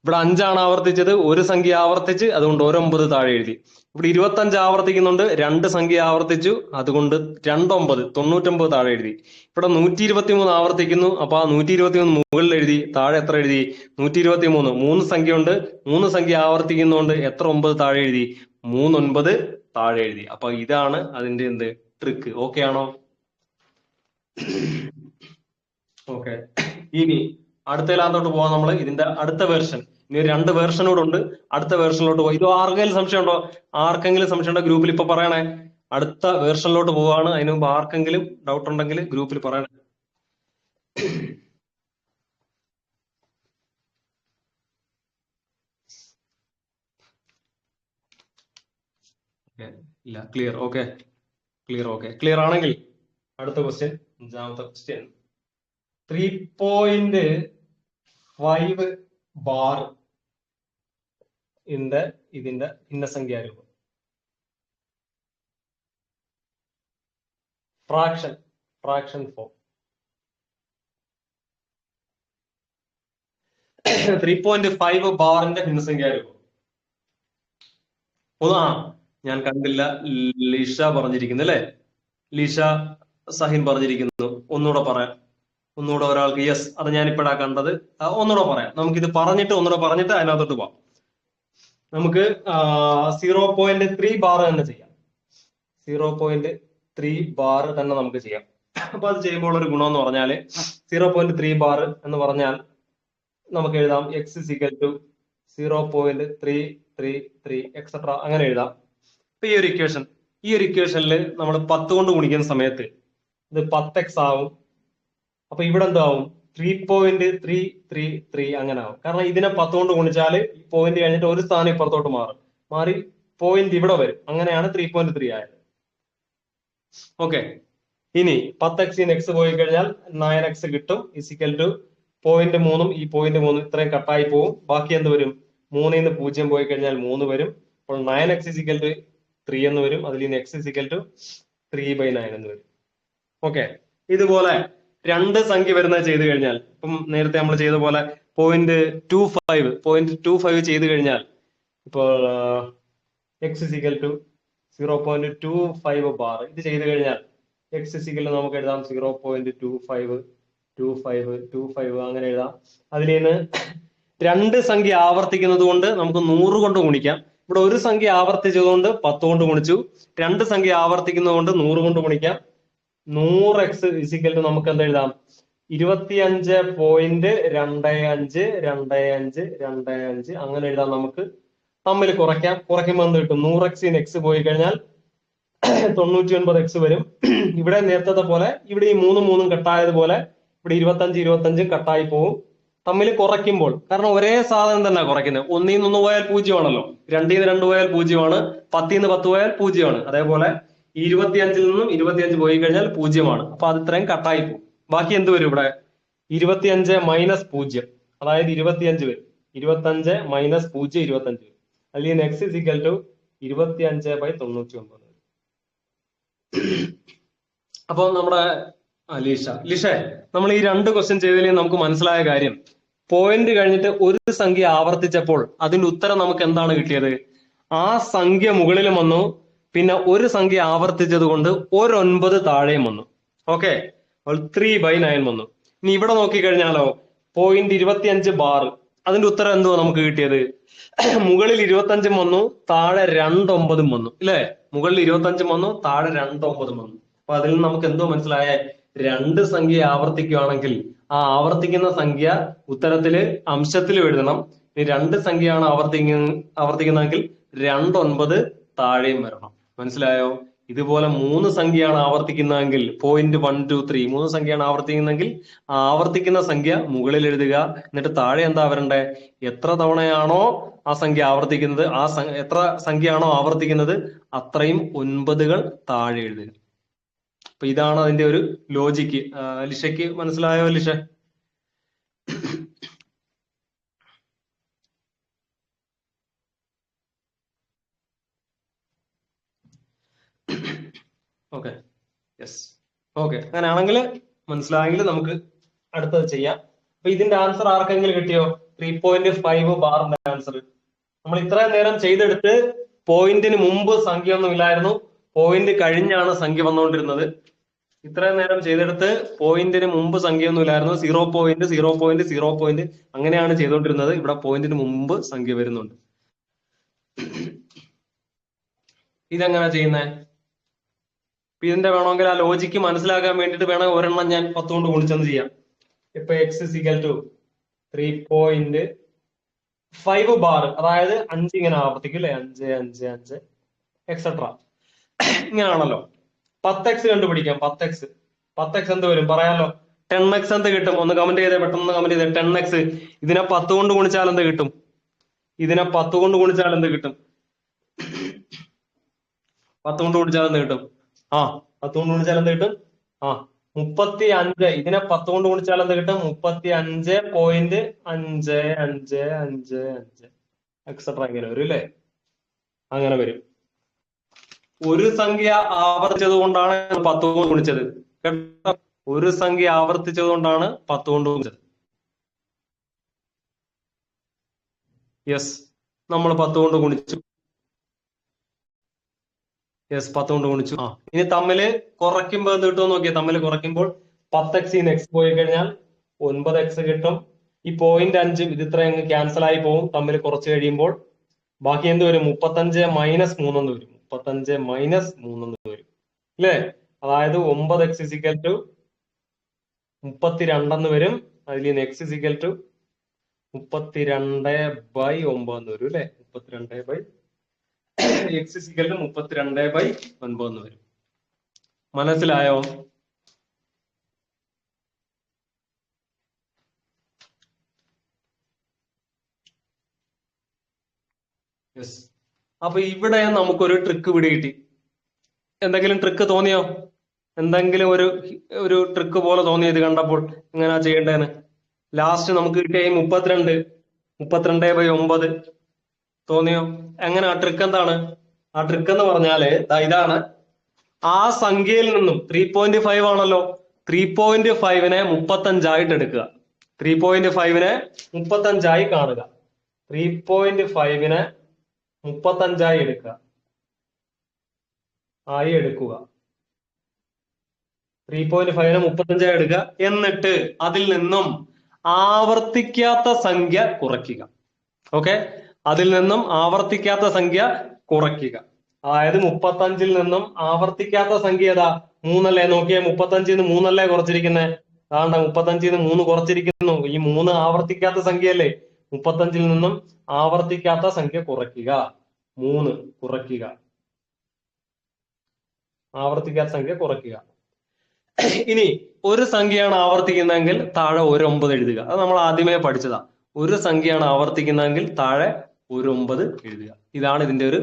ഇവിടെ 5 ആവർത്തിച്ചത്, ഒരു സംഖ്യ ആവർത്തിച്ച്, അതുകൊണ്ട് 9 താഴെ എഴുതി. ഇവിടെ 25 ആവർത്തിക്കുന്നുണ്ട്, 2 സംഖ്യ ആവർത്തിച്ചു, അതുകൊണ്ട് 2 99 താഴെ എഴുതി. ഇവിടെ 123 ആവർത്തിക്കുന്നു, അപ്പൊ ആ 123 മുകളിൽ എഴുതി, താഴെ എത്ര എഴുതി? 123. 3 സംഖ്യ ഉണ്ട്, 3 സംഖ്യ ആവർത്തിക്കുന്നതുകൊണ്ട് എത്ര 9 താഴെ എഴുതി? 3 9 താഴെ എഴുതി. അപ്പൊ ഇതാണ് അതിന്റെ ട്രിക്ക്. ഓക്കെ ആണോ? ഓക്കെ, ഇനി അടുത്തതിനകത്തോട്ട് പോവാം നമ്മൾ. ഇതിന്റെ അടുത്ത വേർഷൻ, ഇനി 2 വേർഷനോട് ഉണ്ട്. അടുത്ത വേർഷനിലോട്ട് പോയി. ഇത് ആർക്കെങ്കിലും സംശയം ഉണ്ടോ? ഉണ്ടോ ഗ്രൂപ്പിൽ ഇപ്പൊ പറയണേ. അടുത്ത വേർഷനിലോട്ട് പോവാണ്. അതിന് മുമ്പ് ആർക്കെങ്കിലും ഡൗട്ട് ഉണ്ടെങ്കിൽ ഗ്രൂപ്പിൽ പറയണേ. ഇല്ല, ക്ലിയർ. ഓക്കെ, ക്ലിയർ ആണെങ്കിൽ അടുത്ത ക്വസ്റ്റ്യൻ, 5ാമത്തെ ക്വസ്റ്റ്യൻ. 3.5 ബാർ ഇതിന്റെ ഭിന്നസംഖ്യാരൂപം. Fraction form. 3.5 ബാറിന്റെ ഭിന്നസംഖ്യാരൂപം. ഞാൻ കണ്ടില്ല, ലിഷ പറഞ്ഞിരിക്കുന്നു അല്ലെ? ലിഷ സഹിൻ പറഞ്ഞിരിക്കുന്നു. ഒന്നുകൂടെ പറയാം, ഒന്നുകൂടെ ഒരാൾക്ക്. യെസ്, അത് ഞാൻ ഇപ്പോഴാ കണ്ടത്. ഒന്നുകൂടെ പറയാം. നമുക്കിത് ഒന്നുകൂടെ പറഞ്ഞിട്ട് അതിനകത്തോട്ട് പോവാം. നമുക്ക് 0.3 ബാർ തന്നെ ചെയ്യാം. 0.3 ബാർ തന്നെ നമുക്ക് ചെയ്യാം. അപ്പൊ അത് ചെയ്യുമ്പോൾ ഒരു ഗുണം എന്ന് പറഞ്ഞാല് 0.3 ബാർ എന്ന് പറഞ്ഞാൽ നമുക്ക് എഴുതാം x is equal to 0.333 etcetera, അങ്ങനെ എഴുതാം. ഇപ്പൊ ഈ ഒരു ഇക്വേഷനിൽ നമ്മൾ 10 കൊണ്ട് ഗുണിക്കുന്ന സമയത്ത് ഇത് 10x ആവും. അപ്പൊ ഇവിടെ എന്താവും? 3.333 അങ്ങനെ ആവും. കാരണം ഇതിനെ 10 കൊണ്ട് ഗുണിച്ചാല് ഈ പോയിന്റ് കഴിഞ്ഞിട്ട് ഒരു സ്ഥാനം ഇപ്പുറത്തോട്ട് മാറി പോയിന്റ് ഇവിടെ വരും. അങ്ങനെയാണ് 3.3 ആയത്. ഓക്കെ, ഇനി 10x x പോയി കഴിഞ്ഞാൽ 9x കിട്ടും. ഇസിക്കൽ ടു പോയിന്റ് 3 ഈ പോയിന്റ് 3 ഇത്രയും കട്ടായി പോവും. ബാക്കി എന്ത് വരും? 3 0 പോയി കഴിഞ്ഞാൽ 3 വരും. അപ്പോൾ 9x ഇസിക്കൽ ടു 3 എന്ന് വരും. അതിൽ നിന്ന് x ഇസിക്കൽ ടു 3/9 എന്ന് വരും. ഓക്കെ, ഇതുപോലെ രണ്ട് സംഖ്യ വരുന്നത് ചെയ്ത് കഴിഞ്ഞാൽ, ഇപ്പം നേരത്തെ നമ്മൾ ചെയ്ത പോലെ 0.25 ചെയ്ത് കഴിഞ്ഞാൽ ഇപ്പോൾ x ഇസിക്കൽ ടു 0.25 ബാർ ഇത് ചെയ്ത് കഴിഞ്ഞാൽ x ഇസിക്കൽ നമുക്ക് എഴുതാം 0.25 അങ്ങനെ എഴുതാം. അതിൽ നിന്ന് രണ്ട് സംഖ്യ ആവർത്തിക്കുന്നത് കൊണ്ട് നമുക്ക് 100 കൊണ്ട് ഗുണിക്കാം. ഇവിടെ ഒരു സംഖ്യ ആവർത്തിച്ചതുകൊണ്ട് 10 കൊണ്ട് ഗുണിച്ചു. രണ്ട് സംഖ്യ ആവർത്തിക്കുന്നത് കൊണ്ട് 100 കൊണ്ട് ഗുണിക്കാം. 100x ഇസിക്കൽ ടു നമുക്ക് എന്താ എഴുതാം? 25.252525 അങ്ങനെ എഴുതാം. നമുക്ക് തമ്മിൽ കുറയ്ക്കുമ്പോൾ എന്ത് കിട്ടും? 100x x പോയി കഴിഞ്ഞാൽ 99x വരും. ഇവിടെ നേരത്തെ പോലെ ഇവിടെ ഈ 3 കട്ടായതുപോലെ ഇവിടെ 25 കട്ടായി പോവും. തമ്മിൽ കുറയ്ക്കുമ്പോൾ, കാരണം ഒരേ സാധനം തന്നെ കുറയ്ക്കുന്നത്. 1 ൽ 1 പോയാൽ 0 ആണല്ലോ, 2 ൽ 2 പോയാൽ 0 ആണ്, 10 ൽ 10 പോയാൽ 0 ആണ്. അതേപോലെ 25 നിന്നും 25 പോയി കഴിഞ്ഞാൽ 0 ആണ്. അപ്പൊ അത് ഇത്രയും കട്ടായി പോകും. ബാക്കി എന്ത് വരും? ഇവിടെ 25 മൈനസ് 0, അതായത് 25 വരും. 25 മൈനസ് 0 25 വരും. അല്ലെങ്കിൽ x ഇസിക്കൽ ടു 25/99. അപ്പൊ നമ്മുടെ ലിഷ നമ്മൾ ഈ രണ്ട് ക്വസ്റ്റ്യൻ ചെയ്തതിൽ നമുക്ക് മനസ്സിലായ കാര്യം, പോയിന്റ് കഴിഞ്ഞിട്ട് ഒരു സംഖ്യ ആവർത്തിച്ചപ്പോൾ അതിന്റെ ഉത്തരം നമുക്ക് എന്താണ് കിട്ടിയത്? ആ സംഖ്യ മുകളിലും വന്നു, പിന്നെ ഒരു സംഖ്യ ആവർത്തിച്ചത് കൊണ്ട് 9 താഴെയും വന്നു. ഓക്കെ, 3/9 വന്നു. ഇനി ഇവിടെ നോക്കിക്കഴിഞ്ഞാലോ, 0.25 ബാർ അതിന്റെ ഉത്തരം എന്തുവാ നമുക്ക് കിട്ടിയത്? മുകളിൽ 25 വന്നു, താഴെ 2 വന്നു ഇല്ലേ? മുകളിൽ 25 വന്നു, താഴെ 2 വന്നു. അപ്പൊ അതിൽ നിന്ന് നമുക്ക് എന്തോ മനസ്സിലായ, രണ്ട് സംഖ്യ ആവർത്തിക്കുകയാണെങ്കിൽ ആ ആവർത്തിക്കുന്ന സംഖ്യ ഉത്തരത്തില് അംശത്തിലും എഴുതണം. ഇനി രണ്ട് സംഖ്യയാണ് ആവർത്തിക്കുന്നതെങ്കിൽ 2 താഴെയും വരണം. മനസ്സിലായോ? ഇതുപോലെ 3 സംഖ്യയാണ് ആവർത്തിക്കുന്നതെങ്കിൽ 0.1 2 3 3 സംഖ്യയാണ് ആവർത്തിക്കുന്നതെങ്കിൽ ആ ആവർത്തിക്കുന്ന സംഖ്യ മുകളിൽ എഴുതുക. എന്നിട്ട് താഴെ എന്താ വരണ്ടേ? എത്ര തവണയാണോ ആ സംഖ്യ ആവർത്തിക്കുന്നത്, എത്ര സംഖ്യയാണോ ആവർത്തിക്കുന്നത് അത്രയും 9 താഴെ എഴുതുക. അപ്പൊ ഇതാണ് അതിന്റെ ഒരു ലോജിക്ക്. ലിഷയ്ക്ക് മനസ്സിലായോ ലിഷ? Okay, yes. ഓക്കെ, അങ്ങനെയാണെങ്കിൽ മനസ്സിലായെങ്കിൽ നമുക്ക് അടുത്തത് ചെയ്യാം. അപ്പൊ ഇതിന്റെ ആൻസർ ആർക്കെങ്കിലും കിട്ടിയോ? 3.5 ബാറിന്റെ ആൻസർ നമ്മൾ ഇത്രയും നേരം ചെയ്തെടുത്ത് പോയിന്റിന് മുമ്പ് സംഖ്യ ഒന്നും ഇല്ലായിരുന്നു, പോയിന്റ് കഴിഞ്ഞാണ് സംഖ്യ വന്നുകൊണ്ടിരുന്നത്. ഇത്രയും നേരം ചെയ്തെടുത്ത് പോയിന്റിന് മുമ്പ് സംഖ്യ ഒന്നും ഇല്ലായിരുന്നു. 0.0.0 അങ്ങനെയാണ് ചെയ്തുകൊണ്ടിരുന്നത്. ഇവിടെ പോയിന്റിന് മുമ്പ് സംഖ്യ വരുന്നുണ്ട്. ഇതെങ്ങനെ ചെയ്യുന്നേ? ഇതിന്റെ വേണമെങ്കിൽ ആ ലോജിക്ക് മനസ്സിലാക്കാൻ വേണ്ടിയിട്ട് വേണമെങ്കിൽ ഒരെണ്ണം ഞാൻ 10 കൊണ്ട് ഗുണിച്ചെന്ന് ചെയ്യാം. ഇപ്പൊ x ഇസിക്കൽ ടു 3.5 ബാർ, അതായത് 5 ഇങ്ങനെ ആവർത്തിക്കും അല്ലെ? 5 5 5 എക്സെട്ര ഇങ്ങനെയാണല്ലോ. 10x കണ്ടുപിടിക്കാം. 10x എന്ത് വരും പറയാലോ? 10x എന്ത് കിട്ടും? ഒന്ന് കമന്റ് ചെയ്തേ, പെട്ടെന്ന് കമന്റ് ചെയ്തേ. 10x ഇതിനെ 10 കൊണ്ട് ഗുണിച്ചാൽ എന്ത് കിട്ടും? ഇതിനെ 10 കൊണ്ട് ഗുണിച്ചാൽ എന്ത് കിട്ടും? 10 കൊണ്ട് ഗുണിച്ചാൽ എന്ത് കിട്ടും? 10 കൊണ്ട് ഗുണിച്ചാൽ എന്ത് കിട്ടും? 35. ഇതിനെ 10 കൊണ്ട് ഗുണിച്ചാൽ എന്ത് കിട്ടും? 35.5555 എക്സെട്ര ഇങ്ങനെ വരും അല്ലേ? അങ്ങനെ വരും. ഒരു സംഖ്യ ആവർത്തിച്ചത് കൊണ്ടാണ് 10 കൊണ്ട് ഗുണിച്ചത് കേട്ടോ. ഒരു സംഖ്യ ആവർത്തിച്ചത് കൊണ്ടാണ് 10 കൊണ്ട് ഗുണിച്ചത്. യെസ്, നമ്മൾ 10 കൊണ്ട് ഗുണിച്ചു. യെസ്, 10 കൊണ്ട് ഗുണിച്ചു. ഇനി തമ്മില് കുറയ്ക്കുമ്പോൾ എന്ത് കിട്ടുമെന്ന് നോക്കിയാൽ, തമ്മിൽ കുറയ്ക്കുമ്പോൾ 10x x പോയി കഴിഞ്ഞാൽ 9x കിട്ടും. ഈ 0.5 ഇത് ഇത്രയും ക്യാൻസൽ ആയി പോകും തമ്മിൽ കുറച്ച് കഴിയുമ്പോൾ. ബാക്കി എന്ത് വരും? 35 - 3 എന്ന് വരും. 35 - 3 എന്ന് വരും അല്ലേ? അതായത് 9x = 32 എന്ന് വരും. അതിൽ നിന്ന് x = 32/9 എന്ന് വരും അല്ലെ? 32/x = 32/9 എന്ന് വരും. മനസ്സിലായോ? യെസ്. അപ്പൊ ഇവിടെ നമുക്കൊരു ട്രിക്ക് പിടികിട്ടി. എന്തെങ്കിലും ട്രിക്ക് തോന്നിയോ? എന്തെങ്കിലും ഒരു ട്രിക്ക് പോലെ തോന്നിയത് കണ്ടപ്പോൾ എങ്ങനെയാ ചെയ്യേണ്ടതെന്ന്? ലാസ്റ്റ് നമുക്ക് കിട്ടിയ 32/9 തോന്നിയോ? എങ്ങനെ? ആ ട്രിക്ക് എന്താണ്? ആ ട്രിക്ക് എന്ന് പറഞ്ഞാല് ഇതാണ്. ആ സംഖ്യയിൽ നിന്നും 3.5 ആണല്ലോ, 3.5നെ 35 എടുക്കുക. 3.5നെ 35 കാണുക. 3.5നെ 35 എടുക്കുക. 3.5നെ 35 എടുക്കുക. എന്നിട്ട് അതിൽ നിന്നും ആവർത്തിക്കാത്ത സംഖ്യ കുറയ്ക്കുക. ഓക്കെ, അതിൽ നിന്നും ആവർത്തിക്കാത്ത സംഖ്യ കുറയ്ക്കുക. അതായത് 35ൽ നിന്നും ആവർത്തിക്കാത്ത സംഖ്യ ഏതാ? 3 അല്ലേ? നോക്കിയേ, 35ൽ നിന്ന് 3 അല്ലേ കുറച്ചിരിക്കുന്നത്? അതാണ്ട 35ൽ നിന്ന് 3 കുറച്ചിരിക്കുന്നു. ഈ 3 ആവർത്തിക്കാത്ത സംഖ്യയല്ലേ? 35ൽ നിന്നും ആവർത്തിക്കാത്ത സംഖ്യ കുറയ്ക്കുക. 3 കുറയ്ക്കുക, ആവർത്തിക്കാത്ത സംഖ്യ കുറയ്ക്കുക. ഇനി ഒരു സംഖ്യയാണ് ആവർത്തിക്കുന്നതെങ്കിൽ താഴെ ഒരു 9 എഴുതുക. അത് നമ്മൾ ആദ്യമേ പഠിച്ചതാ. ഒരു സംഖ്യയാണ് ആവർത്തിക്കുന്നതെങ്കിൽ താഴെ ഒരു 9 എഴുതുക. ഇതാണ് ഇതിന്റെ ഒരു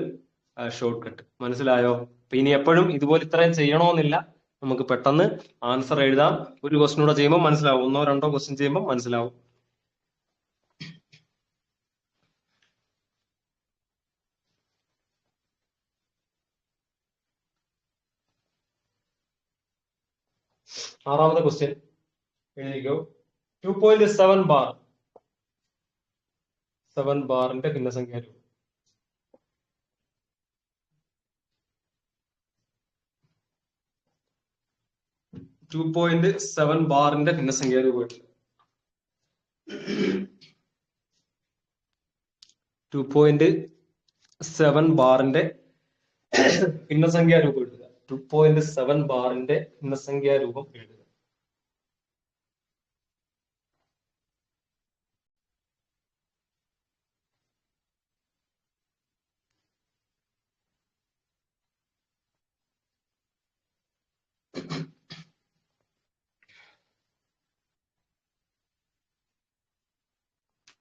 ഷോർട്ട് കട്ട്. മനസ്സിലായോ? അപ്പൊ ഇനി എപ്പോഴും ഇതുപോലെ ഇത്രയും ചെയ്യണമെന്നില്ല. നമുക്ക് പെട്ടെന്ന് ആൻസർ എഴുതാം. ഒരു ക്വസ്റ്റ്യൻ കൂടെ ചെയ്യുമ്പോൾ മനസ്സിലാവും. 1 or 2 ക്വസ്റ്റ്യൻ ചെയ്യുമ്പോൾ മനസ്സിലാവും. ആറാമത്തെ ക്വസ്റ്റ്യൻ എഴുതിക്കോ. 2.7 ബാർ 7 ബാറിന്റെ ഭിന്നസംഖ്യ രൂപം. 2.7 ബാറിന്റെ ഭിന്നസംഖ്യ രൂപം. 2.7 ബാറിന്റെ ഭിന്നസംഖ്യ രൂപം എഴുതുക. 2.7 ബാറിന്റെ ഭിന്നസംഖ്യ രൂപം എഴുതുക.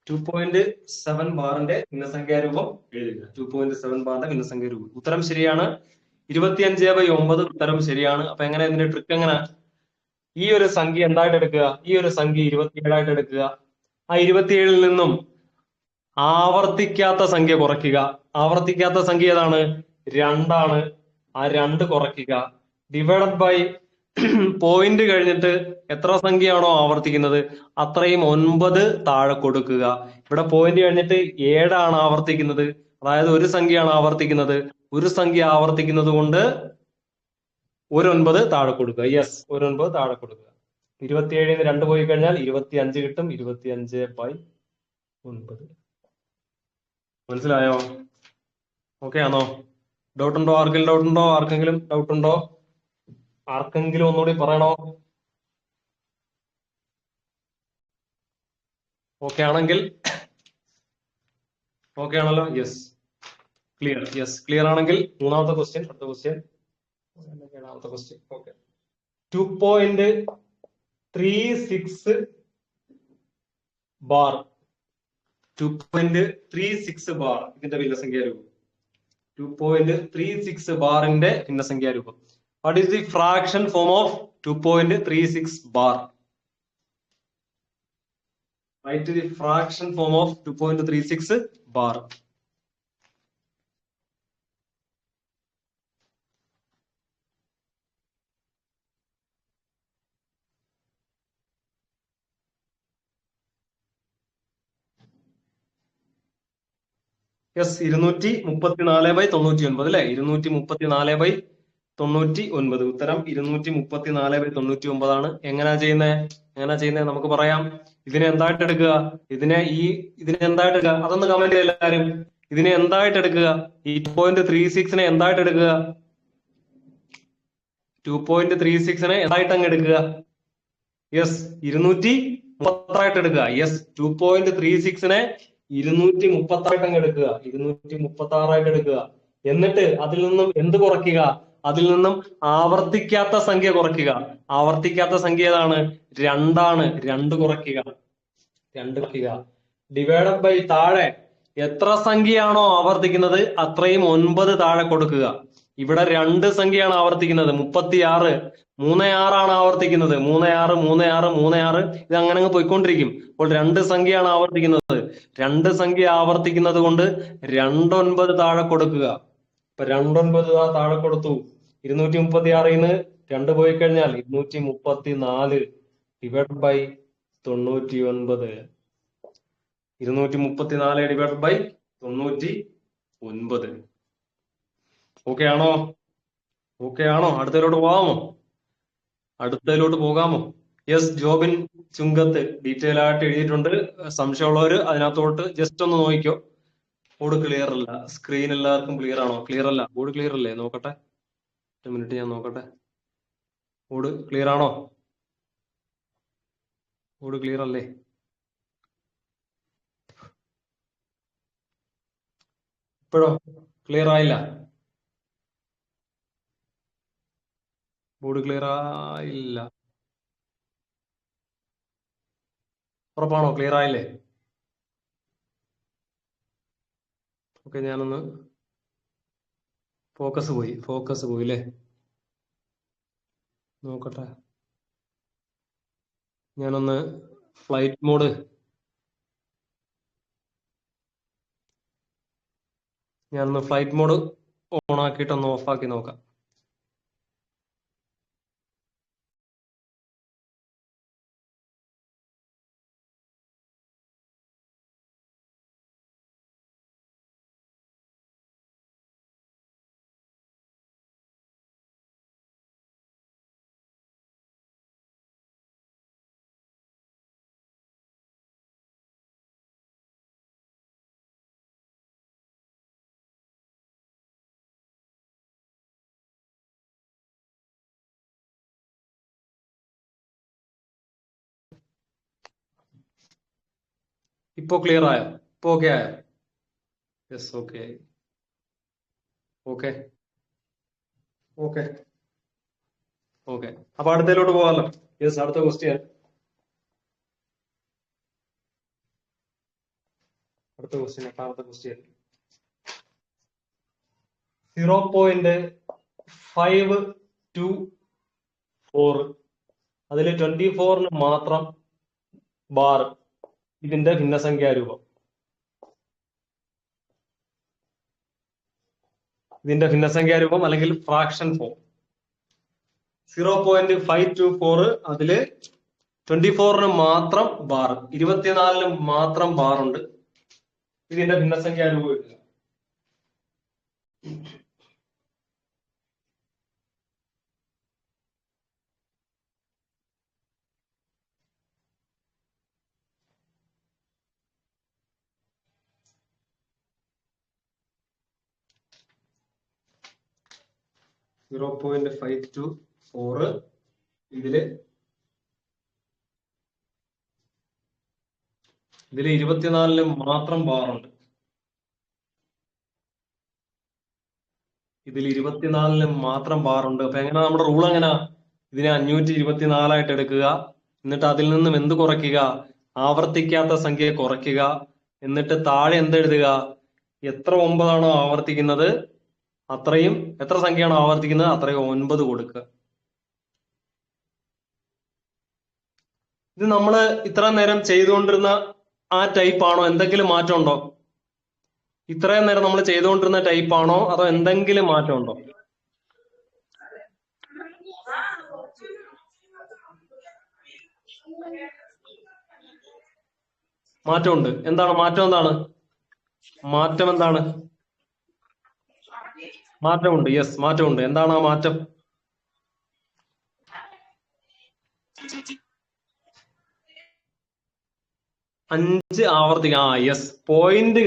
ടു 2.7 ബാറിന്റെ ഭിന്നസംഖ്യ രൂപം എഴുതുക. 2.7 ബാറിന്റെ ഭിന്നസംഖ്യ രൂപം. ഉത്തരം ശരിയാണ്. 25/9 ഉത്തരം ശരിയാണ്. അപ്പൊ എങ്ങനെ ഇതിന്റെ ട്രിക്ക് എങ്ങനെ? ഈ ഒരു സംഖ്യ എന്തായിട്ട് എടുക്കുക? ഈ ഒരു സംഖ്യ 27 എടുക്കുക. ആ 27ൽ നിന്നും ആവർത്തിക്കാത്ത സംഖ്യ കുറയ്ക്കുക. ആവർത്തിക്കാത്ത സംഖ്യ ഏതാണ്? 2 ആണ്. ആ 2 കുറയ്ക്കുക. ഡിവൈഡഡ് ബൈ പോയിന്റ് കഴിഞ്ഞിട്ട് എത്ര സംഖ്യയാണോ ആവർത്തിക്കുന്നത് അത്രയും 9 താഴെ കൊടുക്കുക. ഇവിടെ പോയിന്റ് കഴിഞ്ഞിട്ട് 7 ആണ് ആവർത്തിക്കുന്നത്. അതായത് ഒരു സംഖ്യയാണ് ആവർത്തിക്കുന്നത്. ഒരു സംഖ്യ ആവർത്തിക്കുന്നത് കൊണ്ട് ഒരു 9 താഴെ കൊടുക്കുക. യെസ്, ഒരു 9 താഴെ കൊടുക്കുക. 27ൽ 2 പോയി കഴിഞ്ഞാൽ 25 കിട്ടും. 25/9. മനസ്സിലായോ? ഓക്കെ ആണോ? ഡൗട്ട് ഉണ്ടോ? ആർക്കെങ്കിലും ഡൗട്ട് ഉണ്ടോ? ആർക്കെങ്കിലും ഡൗട്ട് ഉണ്ടോ? ആർക്കെങ്കിലും ഒന്നുകൂടി പറയണോ? ഓക്കെ ആണെങ്കിൽ ഓക്കെ ആണല്ലോ? Yes, clear. യെസ്, ക്ലിയർ ആണെങ്കിൽ മൂന്നാമത്തെ ക്വസ്റ്റ്യൻ, അടുത്ത ക്വസ്റ്റ്യൻ, ഏഴാമത്തെ ക്വസ്റ്റ്യൻ. ഓക്കെ, 2.36 ബാർ 2.36 ബാർ ഇതിന്റെ ഭിന്നസംഖ്യ രൂപം. 2.36 ബാറിന്റെ ഭിന്നസംഖ്യ രൂപം. What is the fraction form of 2.36 bar. Write the fraction form of 2.36 bar. Yes, 234/99 അല്ലെ? 234/99. ഉത്തരം 234/99 ആണ്. എങ്ങനെയാ ചെയ്യുന്നത് നമുക്ക് പറയാം. ഇതിനെ എന്തായിട്ട് എടുക്കുക? ഇതിനെ എന്തായിട്ട് എടുക്കുക? അതൊന്ന് കമന്റ് ചെയ്യുക എല്ലാവരും. ഇതിനെ എന്തായിട്ട് എടുക്കുക? ഈ 2.36 എന്തായിട്ട് എടുക്കുക? 2.36 എന്തായിട്ട് അങ്ങ് എടുക്കുക? യെസ്, 230 എടുക്കുക. യെസ്, 2.36 230 അങ്ങ് എടുക്കുക. 236 എടുക്കുക. എന്നിട്ട് അതിൽ നിന്നും എന്ത് കുറയ്ക്കുക? അതിൽ നിന്നും ആവർത്തിക്കാത്ത സംഖ്യ കുറയ്ക്കുക. ആവർത്തിക്കാത്ത സംഖ്യ ഏതാണ്? 2 ആണ്. 2 കുറയ്ക്കുക. ഡിവൈഡഡ് ബൈ താഴെ എത്ര സംഖ്യയാണോ ആവർത്തിക്കുന്നത് അത്രയും 9 താഴെ കൊടുക്കുക. ഇവിടെ 2 സംഖ്യയാണ് ആവർത്തിക്കുന്നത്. 36 36 ആണ് ആവർത്തിക്കുന്നത്. 36 ഇത് അങ്ങനെ അങ്ങ് പോയിക്കൊണ്ടിരിക്കും. അപ്പോൾ 2 സംഖ്യയാണ് ആവർത്തിക്കുന്നത്. 2 സംഖ്യ ആവർത്തിക്കുന്നത് കൊണ്ട് 29 താഴെ കൊടുക്കുക. ഇപ്പൊ 29 താഴെ കൊടുത്തു. 236 2 പോയി കഴിഞ്ഞാൽ 234 divide by 99. 234 divide by 99. Okay ആണോ? അടുത്തതിലോട്ട് പോകാമോ? യെസ്, ജോബിൻ ചുങ്കത്ത് ഡീറ്റെയിൽ ആയിട്ട് എഴുതിയിട്ടുണ്ട്. സംശയമുള്ളവര് അതിനകത്തോട്ട് ജസ്റ്റ് ഒന്ന് നോക്കിക്കോ. ബോർഡ് ക്ലിയർ അല്ല. സ്ക്രീൻ എല്ലാവർക്കും ക്ലിയർ ആണോ? ക്ലിയർ അല്ല. ബോർഡ് ക്ലിയർ അല്ലേ? നോക്കട്ടെ, 1 മിനിറ്റ് ഞാൻ നോക്കട്ടെ. ബോർഡ് ക്ലിയർ ആണോ? ബോർഡ് ക്ലിയർ അല്ലേ? ഇപ്പോഴോ ക്ലിയർ ആയില്ല? ബോർഡ് ക്ലിയർ ആയില്ല. ഉറപ്പാണോ? ക്ലിയർ ആയില്ലേ? ഓക്കെ, ഞാനൊന്ന് ഫോക്കസ് പോയി അല്ലേ? നോക്കട്ടെ, ഞാനൊന്ന് ഫ്ലൈറ്റ് മോഡ് ഓൺ ആക്കിയിട്ടൊന്ന് ഓഫ് ആക്കി നോക്കാം. ഇപ്പോ ക്ലിയർ ആയോ? ഇപ്പോ ഓക്കെ ആയോ? Yes, okay. അപ്പൊ അടുത്തതിലോട്ട് പോകാമല്ലോ. യെസ്, അടുത്ത ക്വസ്റ്റ്യൻ. 0.524 അതില് 24 മാത്രം ബാർ. ഇതിന്റെ ഭിന്നസംഖ്യാരൂപം. അല്ലെങ്കിൽ ഫ്രാക്ഷൻ ഫോം. 0.524 അതില് 24 മാത്രം ബാർ, 24 മാത്രം ബാർ ഉണ്ട്. ഇതിന്റെ ഭിന്നസംഖ്യാരൂപം എഴുതുക. ഇതില് 24 മാത്രം ബാറുണ്ട്. അപ്പൊ എങ്ങനെ നമ്മുടെ റൂൾ എങ്ങനെയാ? ഇതിനെ 524 എടുക്കുക. എന്നിട്ട് അതിൽ നിന്നും എന്ത് കുറയ്ക്കുക? ആവർത്തിക്കാത്ത സംഖ്യയെ കുറയ്ക്കുക. എന്നിട്ട് താഴെ എന്തെഴുതുക? എത്ര 9 ആണോ ആവർത്തിക്കുന്നത് അത്രയും, എത്ര സംഖ്യയാണോ ആവർത്തിക്കുന്നത് അത്രയും 9 കൊടുക്കുക. ഇത് നമ്മള് ഇത്ര നേരം ചെയ്തുകൊണ്ടിരുന്ന ആ ടൈപ്പ് ആണോ? എന്തെങ്കിലും മാറ്റം ഉണ്ടോ? ഇത്രയും നേരം നമ്മൾ ചെയ്തുകൊണ്ടിരുന്ന ടൈപ്പ് ആണോ അതോ എന്തെങ്കിലും മാറ്റം ഉണ്ടോ? മാറ്റമുണ്ട്. എന്താണ് മാറ്റം? എന്താണ് മാറ്റം? എന്താണ് മാറ്റമുണ്ട്? യെസ്, മാറ്റമുണ്ട്. എന്താണ് ആ മാറ്റം? 5 ആവർത്തിക്കാം. യെസ്, പോയിന്റ്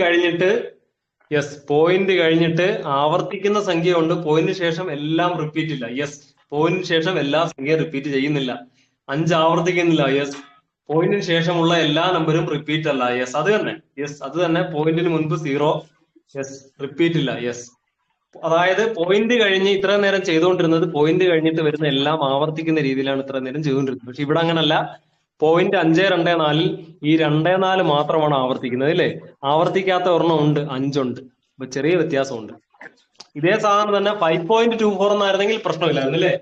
കഴിഞ്ഞിട്ട് ആവർത്തിക്കുന്ന സംഖ്യ ഉണ്ട്. പോയിന്റിന് ശേഷം എല്ലാം റിപ്പീറ്റ് ഇല്ല. യെസ്, പോയിന്റിന് ശേഷം എല്ലാ സംഖ്യയും റിപ്പീറ്റ് ചെയ്യുന്നില്ല. 5 ആവർത്തിക്കുന്നില്ല. യെസ്, പോയിന്റിന് ശേഷമുള്ള എല്ലാ നമ്പരും റിപ്പീറ്റ് അല്ല. യെസ്, അത് തന്നെ. യെസ്, അത് തന്നെ. പോയിന്റിന് മുൻപ് 0. യെസ്, റിപ്പീറ്റ് ഇല്ല. യെസ്, അതായത് പോയിന്റ് കഴിഞ്ഞ് ഇത്ര നേരം ചെയ്തുകൊണ്ടിരുന്നത് പോയിന്റ് കഴിഞ്ഞിട്ട് വരുന്ന എല്ലാം ആവർത്തിക്കുന്ന രീതിയിലാണ് ഇത്ര നേരം ചെയ്തുകൊണ്ടിരുന്നത്. പക്ഷെ ഇവിടെ അങ്ങനല്ല. പോയിന്റ് 5, 2, 4 ഈ 2, 4 മാത്രമാണ് ആവർത്തിക്കുന്നത് അല്ലേ? ആവർത്തിക്കാത്ത ഒരെണ്ണം ഉണ്ട്, 5 ഉണ്ട്. അപ്പൊ ചെറിയ വ്യത്യാസമുണ്ട്. ഇതേ സാധനം തന്നെ 5.24 എന്നായിരുന്നെങ്കിൽ പ്രശ്നമില്ലായിരുന്നു അല്ലേ?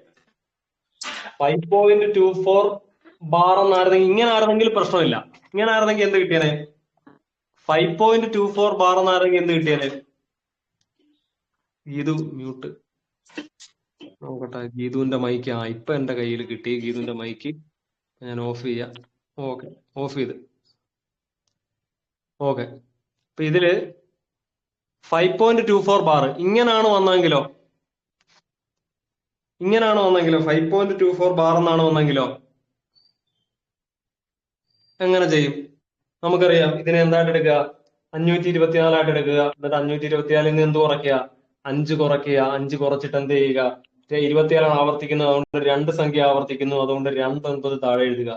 5.24 ബാർ എന്നായിരുന്നെങ്കിൽ, ഇങ്ങനെ ആയിരുന്നെങ്കിൽ പ്രശ്നമില്ല. ഇങ്ങനെ ആയിരുന്നെങ്കിൽ എന്ത് കിട്ടിയേനെ? 5.24 ബാർ എന്നായിരുന്നെങ്കിൽ എന്ത് കിട്ടിയേനെ? ഗീതു മ്യൂട്ട് നോക്കട്ടെ. ഗീതുവിന്റെ മൈക്ക് ഇപ്പൊ എന്റെ കയ്യിൽ കിട്ടി. ഗീതുവിന്റെ മൈക്ക് ഞാൻ ഓഫ് ചെയ്യാം. ഓക്കെ, ഓഫ് ചെയ്ത്. ഓക്കെ, അപ്പൊ ഇതില് 5.24 ബാർ ഇങ്ങനാണ് വന്നെങ്കിലോ? 5.24 ബാർ എന്നാണ് വന്നെങ്കിലോ എങ്ങനെ ചെയ്യും? നമുക്കറിയാം. ഇതിനെ എന്തായിട്ട് എടുക്കുക? 524 ആയിട്ട് എടുക്കുക. എന്നിട്ട് 524 നിന്ന് എന്ത് കുറയ്ക്കുക? 5 കുറയ്ക്കുക. 5 കുറച്ചിട്ട് എന്ത് ചെയ്യുക? 24 ആവർത്തിക്കുന്നത്. അതുകൊണ്ട് 2 സംഖ്യ ആവർത്തിക്കുന്നു. അതുകൊണ്ട് 2 താഴെ എഴുതുക.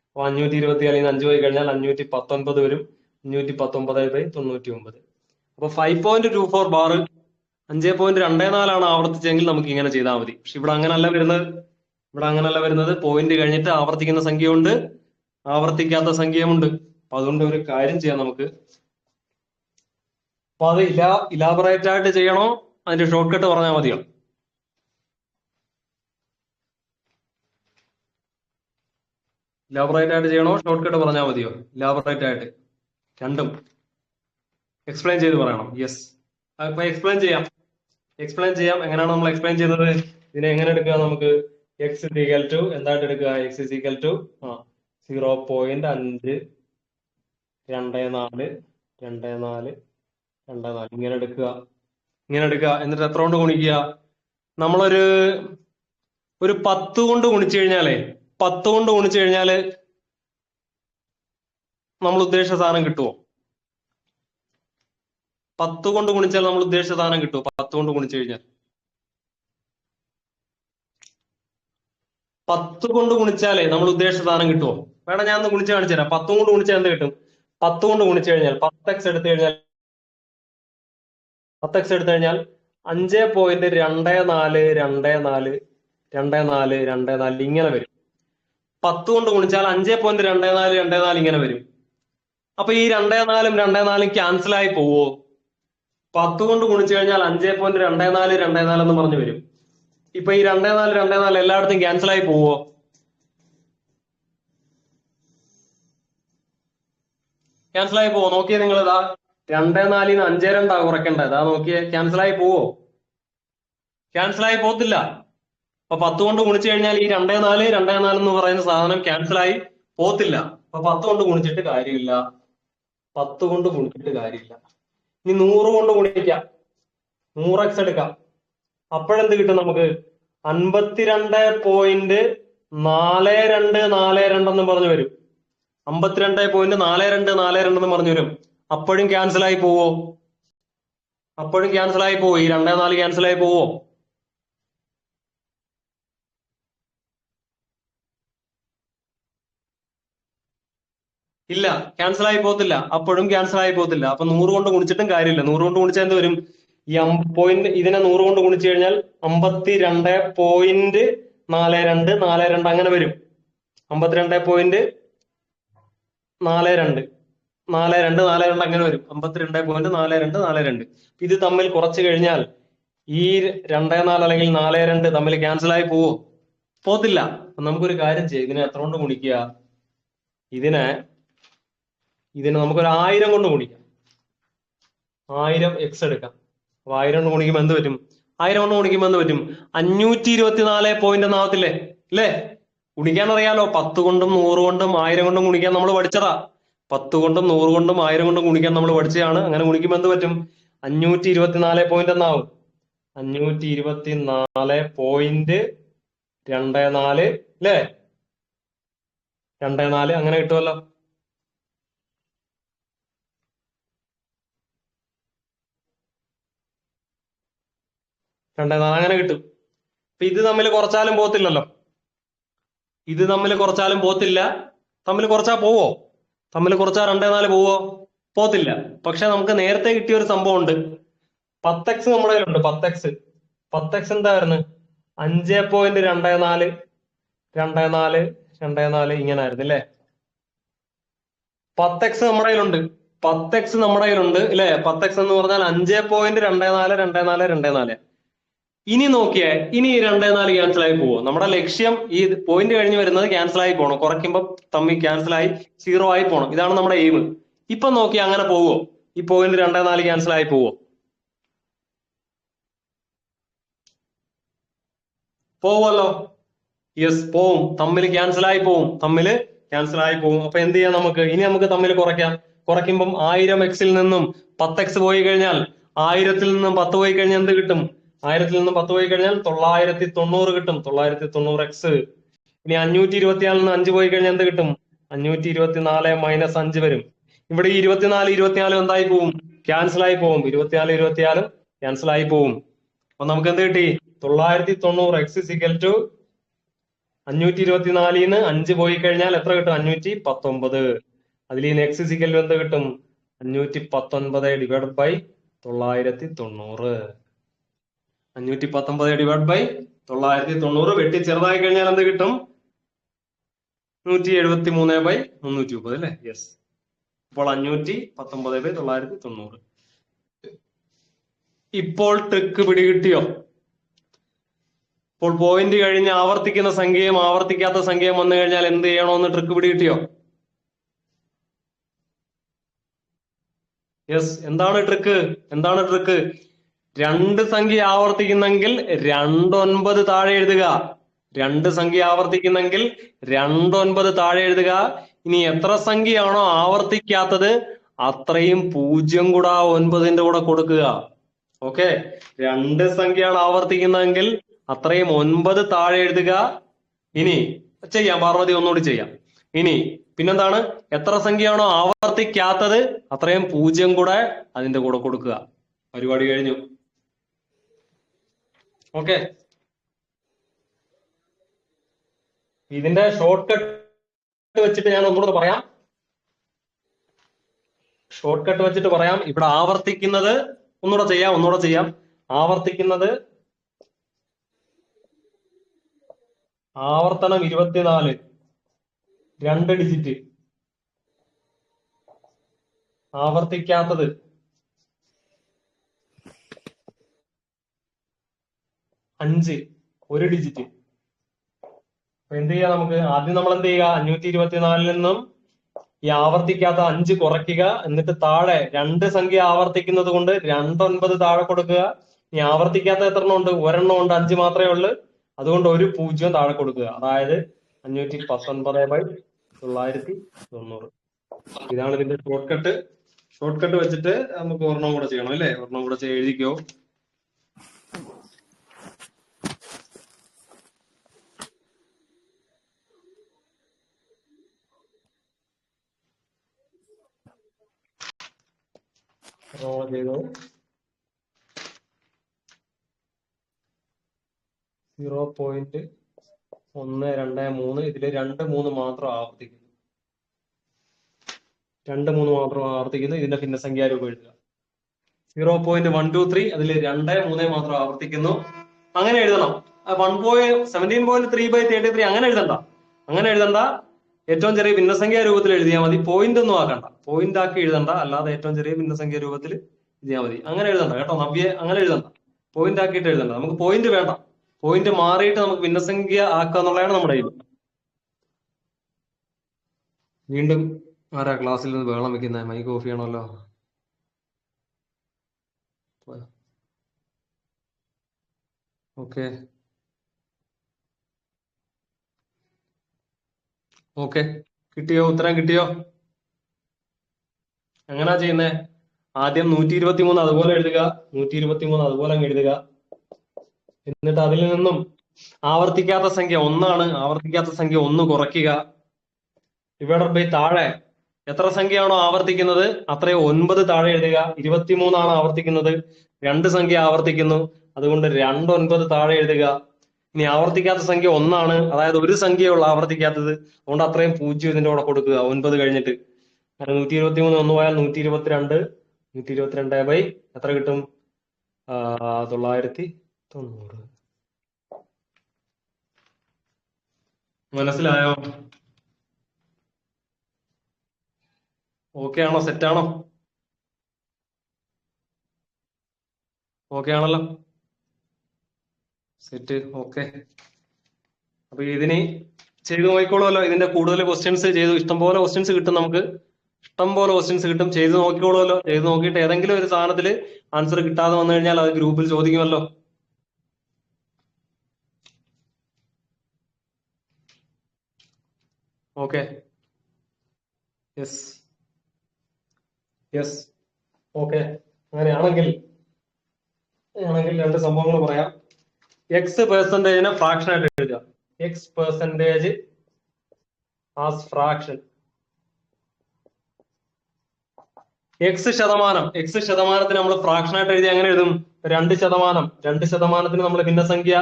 അപ്പൊ 524 5 പോയി കഴിഞ്ഞാൽ 519 വരും. 519/99. അപ്പൊ 5.24 ബാർ 5.24 ആവർത്തിച്ചെങ്കിൽ നമുക്ക് ഇങ്ങനെ ചെയ്താൽ മതി. പക്ഷെ ഇവിടെ അങ്ങനല്ല വരുന്നത്. പോയിന്റ് കഴിഞ്ഞിട്ട് ആവർത്തിക്കുന്ന സംഖ്യയുണ്ട്, ആവർത്തിക്കാത്ത സംഖ്യയുമുണ്ട്. അപ്പൊ അതുകൊണ്ട് ഒരു കാര്യം ചെയ്യാം നമുക്ക്. അപ്പൊ അത് ഇലാബറേറ്റ് ആയിട്ട് ചെയ്യണോ അതിന്റെ ഷോർട്ട് കട്ട് പറഞ്ഞാൽ മതിയോ? ഇലാബറേറ്റ് ആയിട്ട് ചെയ്യണോ ഷോർട്ട് കട്ട് പറഞ്ഞാൽ മതിയോ? ഇലാബറേറ്റ് ആയിട്ട് രണ്ടും എക്സ്പ്ലെയിൻ ചെയ്ത് പറയണം. യെസ്, അപ്പൊ എക്സ്പ്ലെയിൻ ചെയ്യാം. എങ്ങനെയാണ് നമ്മൾ എക്സ്പ്ലെയിൻ ചെയ്യുന്നത്? ഇതിനെ എങ്ങനെ എടുക്കുക? നമുക്ക് എക്സ് ഇസ് ഈക്വൽ ടു എന്തായിട്ട് എടുക്കുക? എക്സ് ഇസ് ഈക്വൽ ടു 0.524 ഇങ്ങനെ എടുക്കുക. എന്നിട്ട് എത്ര കൊണ്ട് ഗുണിക്കുക? നമ്മളൊരു 10 കൊണ്ട് ഗുണിച്ചു കഴിഞ്ഞാല് നമ്മൾ ഉദ്ദേശിച്ച സാധനം കിട്ടുമോ? 10 കൊണ്ട് ഗുണിച്ചാൽ നമ്മൾ ഉദ്ദേശിച്ച സാധനം കിട്ടുമോ? 10 കൊണ്ട് ഗുണിച്ചു കഴിഞ്ഞാൽ 10 കൊണ്ട് ഗുണിച്ചാലേ നമ്മൾ ഉദ്ദേശിച്ച സാധനം കിട്ടുമോ? വേണം, ഞാൻ ഒന്ന് ഗുണിച്ച് കാണിച്ചു തരാം. 10 കൊണ്ട് ഗുണിച്ചാൽ എന്ത് കിട്ടും? 10 കൊണ്ട് ഗുണിച്ചു കഴിഞ്ഞാൽ 10x എടുത്തു കഴിഞ്ഞാൽ 5.242424 ഇങ്ങനെ വരും. 10 കൊണ്ട് ഗുണിച്ചാൽ 5.2424 ഇങ്ങനെ വരും. അപ്പൊ ഈ 2 4 ക്യാൻസൽ ആയി പോവോ? 10 കൊണ്ട് ഗുണിച്ചു കഴിഞ്ഞാൽ 5.2424 എന്ന് പറഞ്ഞു വരും. ഇപ്പൊ ഈ 2 4 എല്ലായിടത്തും ക്യാൻസൽ ആയി പോവോ? ക്യാൻസൽ ആയി പോവോ? നോക്കിയേ നിങ്ങൾ. ഇതാ 2 4 5 2 കുറയ്ക്കേണ്ടത്. ഇതാ നോക്കിയേ, ക്യാൻസൽ ആയി പോവോ? ക്യാൻസൽ ആയി പോകത്തില്ല. അപ്പൊ 10 കൊണ്ട് ഗുണിച്ചു കഴിഞ്ഞാൽ ഈ 2 4 എന്ന് പറയുന്ന സാധനം ക്യാൻസൽ ആയി പോകത്തില്ല. അപ്പൊ 10 കൊണ്ട് ഗുണിച്ചിട്ട് കാര്യമില്ല. ഇനി 100 കൊണ്ട് ഗുണിക്കാം. 100x എടുക്കാം. അപ്പോഴെന്ത് കിട്ടും നമുക്ക്? 52.4242 എന്ന് പറഞ്ഞു വരും. 52.4242 എന്ന് പറഞ്ഞു വരും. അപ്പോഴും ക്യാൻസൽ ആയി പോവോ? ഈ 2 4 ക്യാൻസൽ ആയി പോവോ? ഇല്ല, ക്യാൻസൽ ആയി പോകത്തില്ല. അപ്പോഴും ക്യാൻസൽ ആയി പോകത്തില്ല. അപ്പൊ 100 കൊണ്ട് ഗുണിച്ചിട്ടും കാര്യമില്ല. 100 കൊണ്ട് ഗുണിച്ചാൽ എന്ത് വരും? ഈ പോയിന്റ് ഇതിനെ 100 കൊണ്ട് ഗുണിച്ചു കഴിഞ്ഞാൽ 52.4242 അങ്ങനെ വരും. 52.4242 അങ്ങനെ വരും. 52.4242. ഇത് തമ്മിൽ കുറച്ചു കഴിഞ്ഞാൽ ഈ 2 4 അല്ലെങ്കിൽ 4 2 തമ്മിൽ ക്യാൻസൽ ആയി പോവോ? പോകത്തില്ല. അപ്പൊ നമുക്കൊരു കാര്യം ചെയ്യാം. ഇതിനെ എത്ര കൊണ്ട് ഗുണിക്കുക? ഇതിനെ നമുക്കൊരു 1000 കൊണ്ട് ഗുണിക്കാം. 1000 എക്സ് എടുക്കാം. അപ്പൊ 1000 കൊണ്ട് ഗുണിക്കുമ്പോൾ എന്ത് പറ്റും? 1000 കൊണ്ട് ഗുണിക്കുമ്പോൾ എന്ത് പറ്റും? 524 എന്നാവത്തില്ലേ? അല്ലേ? ഗുണിക്കാൻ അറിയാലോ. 10 കൊണ്ടും 100 കൊണ്ടും 1000 കൊണ്ടും ഗുണിക്കാൻ നമ്മൾ പഠിച്ചതാ. 10 കൊണ്ടും 100 കൊണ്ടും 1000 കൊണ്ടും ഗുണിക്കാൻ നമ്മൾ പഠിച്ചതാണ്. അങ്ങനെ ഗുണിക്കുമ്പോൾ എന്ത് പറ്റും? 524 എന്നാവും. 524.24 അല്ലേ? 24 അങ്ങനെ കിട്ടുമല്ലോ. അങ്ങനെ കിട്ടും. അപ്പൊ ഇത് തമ്മിൽ കുറച്ചാലും പോത്തില്ലല്ലോ. ഇത് തമ്മിൽ കുറച്ചാലും പോത്തില്ല. തമ്മിൽ കുറച്ചാ പോവോ? തമ്മിൽ കുറച്ചാ 24 പോവോ? പോത്തില്ല. പക്ഷെ നമുക്ക് നേരത്തെ കിട്ടിയ ഒരു സംഭവം ഉണ്ട്. 10x നമ്മുടെ കയ്യിലുണ്ട്. 10x എന്തായിരുന്നു? 5.24 ഇങ്ങനെ ആയിരുന്നു അല്ലേ? 10x നമ്മുടെ കയ്യിലുണ്ട്. 10x നമ്മുടെ കയ്യിലുണ്ട് അല്ലെ? 10x എന്ന് പറഞ്ഞാൽ 5.24 ഇനി നോക്കിയേ, ഇനി 24 ക്യാൻസൽ ആയി പോവോ? നമ്മുടെ ലക്ഷ്യം ഈ പോയിന്റ് കഴിഞ്ഞ് വരുന്നത് ക്യാൻസൽ ആയി പോകണം. കുറയ്ക്കുമ്പോൾ തമ്മിൽ ക്യാൻസൽ ആയി 0 ആയി പോകണം. ഇതാണ് നമ്മുടെ എയിം. ഇപ്പൊ നോക്കി അങ്ങനെ പോവോ? ഈ പോയിന്റ് 24 ക്യാൻസൽ ആയി പോവോ? പോവല്ലോ. യെസ്, പോവും. തമ്മിൽ ക്യാൻസൽ ആയി പോവും. അപ്പൊ എന്ത് ചെയ്യാം നമുക്ക്? ഇനി നമുക്ക് തമ്മിൽ കുറയ്ക്കാം. കുറയ്ക്കുമ്പം 1000x നിന്നും 10x പോയി കഴിഞ്ഞാൽ 1000 നിന്നും 10 പോയി കഴിഞ്ഞാൽ എന്ത് കിട്ടും? 1000 നിന്നും 10 പോയി കഴിഞ്ഞാൽ 990 കിട്ടും. 990x. ഇനി 524 നിന്ന് 5 പോയി കഴിഞ്ഞാൽ എന്ത് കിട്ടും? 524 - 5 വരും. ഇവിടെ ഈ 24 എന്തായി പോവും? ക്യാൻസൽ ആയി പോവും. 24 ക്യാൻസൽ ആയി പോവും. അപ്പൊ നമുക്ക് എന്ത് കിട്ടി? 990x = 524 ന്ന് 5 പോയി കഴിഞ്ഞാൽ എത്ര കിട്ടും? 519. അതിൽ ഈ x = എന്ത് കിട്ടും? 519 / 990. 519 / 990 വെട്ടി ചെറുതായി കഴിഞ്ഞാൽ എന്ത് കിട്ടും? 173/330 അല്ലെ? യെസ്. ഇപ്പോൾ 519 / 990. ഇപ്പോൾ ട്രിക്ക് പിടികിട്ടിയോ? ഇപ്പോൾ പോയിന്റ് കഴിഞ്ഞ് ആവർത്തിക്കുന്ന സംഖ്യയും ആവർത്തിക്കാത്ത സംഖ്യയും വന്നു കഴിഞ്ഞാൽ എന്ത് ചെയ്യണമെന്ന് ട്രിക്ക് പിടികിട്ടിയോ? യെസ്. എന്താണ് ട്രിക്ക്? 2 സംഖ്യ ആവർത്തിക്കുന്നെങ്കിൽ 29 താഴെ എഴുതുക. 2 സംഖ്യ ആവർത്തിക്കുന്നെങ്കിൽ 29 താഴെ എഴുതുക. ഇനി എത്ര സംഖ്യയാണോ ആവർത്തിക്കാത്തത് അത്രയും 0 കൂടെ 9ന്റെ കൂടെ കൊടുക്കുക. ഓക്കെ. 2 സംഖ്യയാണ് ആവർത്തിക്കുന്നതെങ്കിൽ അത്രയും 9 താഴെ എഴുതുക. ഇനി ചെയ്യാം, പാർവതി ഒന്നുകൂടി ചെയ്യാം. ഇനി പിന്നെന്താണ്? എത്ര സംഖ്യയാണോ ആവർത്തിക്കാത്തത് അത്രയും 0 കൂടെ അതിന്റെ കൂടെ കൊടുക്കുക. പരിപാടി കഴിഞ്ഞു. ഓക്കെ. ഇതിന്റെ ഷോർട്ട് കട്ട് വെച്ചിട്ട് ഞാൻ ഒന്നുകൂടെ പറയാം. ഇവിടെ ആവർത്തിക്കുന്നത് ഒന്നുകൂടെ ചെയ്യാം. ആവർത്തനം 24, 2 ഡിജിറ്റ്. ആവർത്തിക്കാത്തത് 5, 1 ഡിജിറ്റ്. അപ്പൊ എന്ത് ചെയ്യാം നമുക്ക്? ആദ്യം നമ്മൾ എന്ത് ചെയ്യുക? 524 നിന്നും ഈ ആവർത്തിക്കാത്ത 5 കുറയ്ക്കുക. എന്നിട്ട് താഴെ 2 സംഖ്യ ആവർത്തിക്കുന്നത് കൊണ്ട് 29 താഴെ കൊടുക്കുക. ഇനി ആവർത്തിക്കാത്ത എത്ര ഉണ്ട്? ഒരെണ്ണം ഉണ്ട്, 5 മാത്രമേ ഉള്ളൂ. അതുകൊണ്ട് ഒരു 0 താഴെ കൊടുക്കുക. അതായത് 519/990. ഇതാണ് ഇതിന്റെ ഷോർട്ട് കട്ട് വെച്ചിട്ട് നമുക്ക് ഒരെണ്ണം കൂടെ ചെയ്യണം അല്ലേ? ഒരെണ്ണം കൂടെ എഴുതിക്കോ. ചെയ്തോ. 0.123. ഇതില് 2, 3 മാത്രം ആവർത്തിക്കുന്നു. 2, 3 മാത്രം ആവർത്തിക്കുന്നു. ഇതിന്റെ ഭിന്നസംഖ്യാരൂപം എഴുതുക. 0.123. അതിൽ 2, 3 മാത്രം ആവർത്തിക്കുന്നു. അങ്ങനെ എഴുതണം. 17.3/33 അങ്ങനെ എഴുതണ്ട. ഏറ്റവും ചെറിയ ഭിന്നസംഖ്യാ രൂപത്തിൽ എഴുതിയാൽ മതി. പോയിന്റ് ഒന്നും ആക്കണ്ട. പോയിന്റ് ആക്കി എഴുതണ്ട. അല്ലാതെ ഏറ്റവും ചെറിയ ഭിന്നസംഖ്യാ രൂപത്തിൽ എഴുതിയാൽ മതി. അങ്ങനെ എഴുതണ്ട കേട്ടോ നവ്യെ. അങ്ങനെ എഴുതണ്ട. പോയിന്റ് ആക്കിയിട്ട് എഴുതണ്ട. നമുക്ക് പോയിന്റ് വേണ്ട. പോയിന്റ് മാറിയിട്ട് നമുക്ക് ഭിന്നസംഖ്യ ആക്കുക എന്നുള്ളതാണ് നമ്മുടെ എയിം. വീണ്ടും ആരാ ക്ലാസ്സിൽ നിന്ന് ബഹളം വെക്കുന്നത്? മൈക്ക് ഓഫ് ചെയ്യണമല്ലോ. ഓക്കെ ഓക്കെ, കിട്ടിയോ? ഉത്തരം കിട്ടിയോ? എങ്ങനാ ചെയ്യുന്നേ? ആദ്യം 123 അതുപോലെ എഴുതുക, 123 അതുപോലെ അങ്ങ് എഴുതുക. എന്നിട്ട് അതിൽ നിന്നും ആവർത്തിക്കാത്ത സംഖ്യ 1 ആണ്, ആവർത്തിക്കാത്ത സംഖ്യ 1 കുറയ്ക്കുക. ഡിവൈഡഡ് ബൈ താഴെ എത്ര സംഖ്യയാണോ ആവർത്തിക്കുന്നത് അത്രയും 9 താഴെ എഴുതുക. 23 ആവർത്തിക്കുന്നത്, 2 സംഖ്യ ആവർത്തിക്കുന്നു, അതുകൊണ്ട് 2 9 താഴെ എഴുതുക. ഇനി ആവർത്തിക്കാത്ത സംഖ്യ 1 ആണ്, അതായത് ഒരു സംഖ്യയുള്ള ആവർത്തിക്കാത്തത്, അതുകൊണ്ട് അത്രയും 0 ഇതിന്റെ കൂടെ കൊടുക്കുക 9 കഴിഞ്ഞിട്ട്. 123 1 പോയാൽ 122, 122 ബൈ എത്ര കിട്ടും? 990. മനസ്സിലായോ? ഓക്കെ ആണോ? സെറ്റ് ആണോ? ഓക്കെ ആണല്ലോ, സെറ്റ്. ഓക്കെ, അപ്പൊ ഇതിന് ചെയ്ത് നോക്കിക്കോളുമല്ലോ. ഇതിന്റെ കൂടുതൽ ക്വസ്റ്റ്യൻസ് ചെയ്തു, ഇഷ്ടംപോലെ ക്വസ്റ്റ്യൻസ് കിട്ടും നമുക്ക്, ഇഷ്ടംപോലെ ക്വസ്റ്റ്യൻസ് കിട്ടും. ചെയ്ത് നോക്കിക്കോളുമല്ലോ. ചെയ്ത് നോക്കിയിട്ട് ഏതെങ്കിലും ഒരു സാധനത്തിൽ ആൻസർ കിട്ടാതെ വന്നു കഴിഞ്ഞാൽ അത് ഗ്രൂപ്പിൽ ചോദിക്കുമല്ലോ. Okay, yes yes, okay. അങ്ങനെയാണെങ്കിൽ രണ്ട് സംഭവങ്ങൾ പറയാം. എക്സ് പെർസെന്റേജിനെ ഫ്രാക്ഷൻ ആയിട്ട് എഴുതുക. X percentage as fraction. X ശതമാനത്തിന് നമ്മൾ ഫ്രാക്ഷൻ ആയിട്ട് എഴുതി എങ്ങനെ എഴുതും? 2%. 2%ത്തിന് നമ്മൾ ഭിന്നസംഖ്യ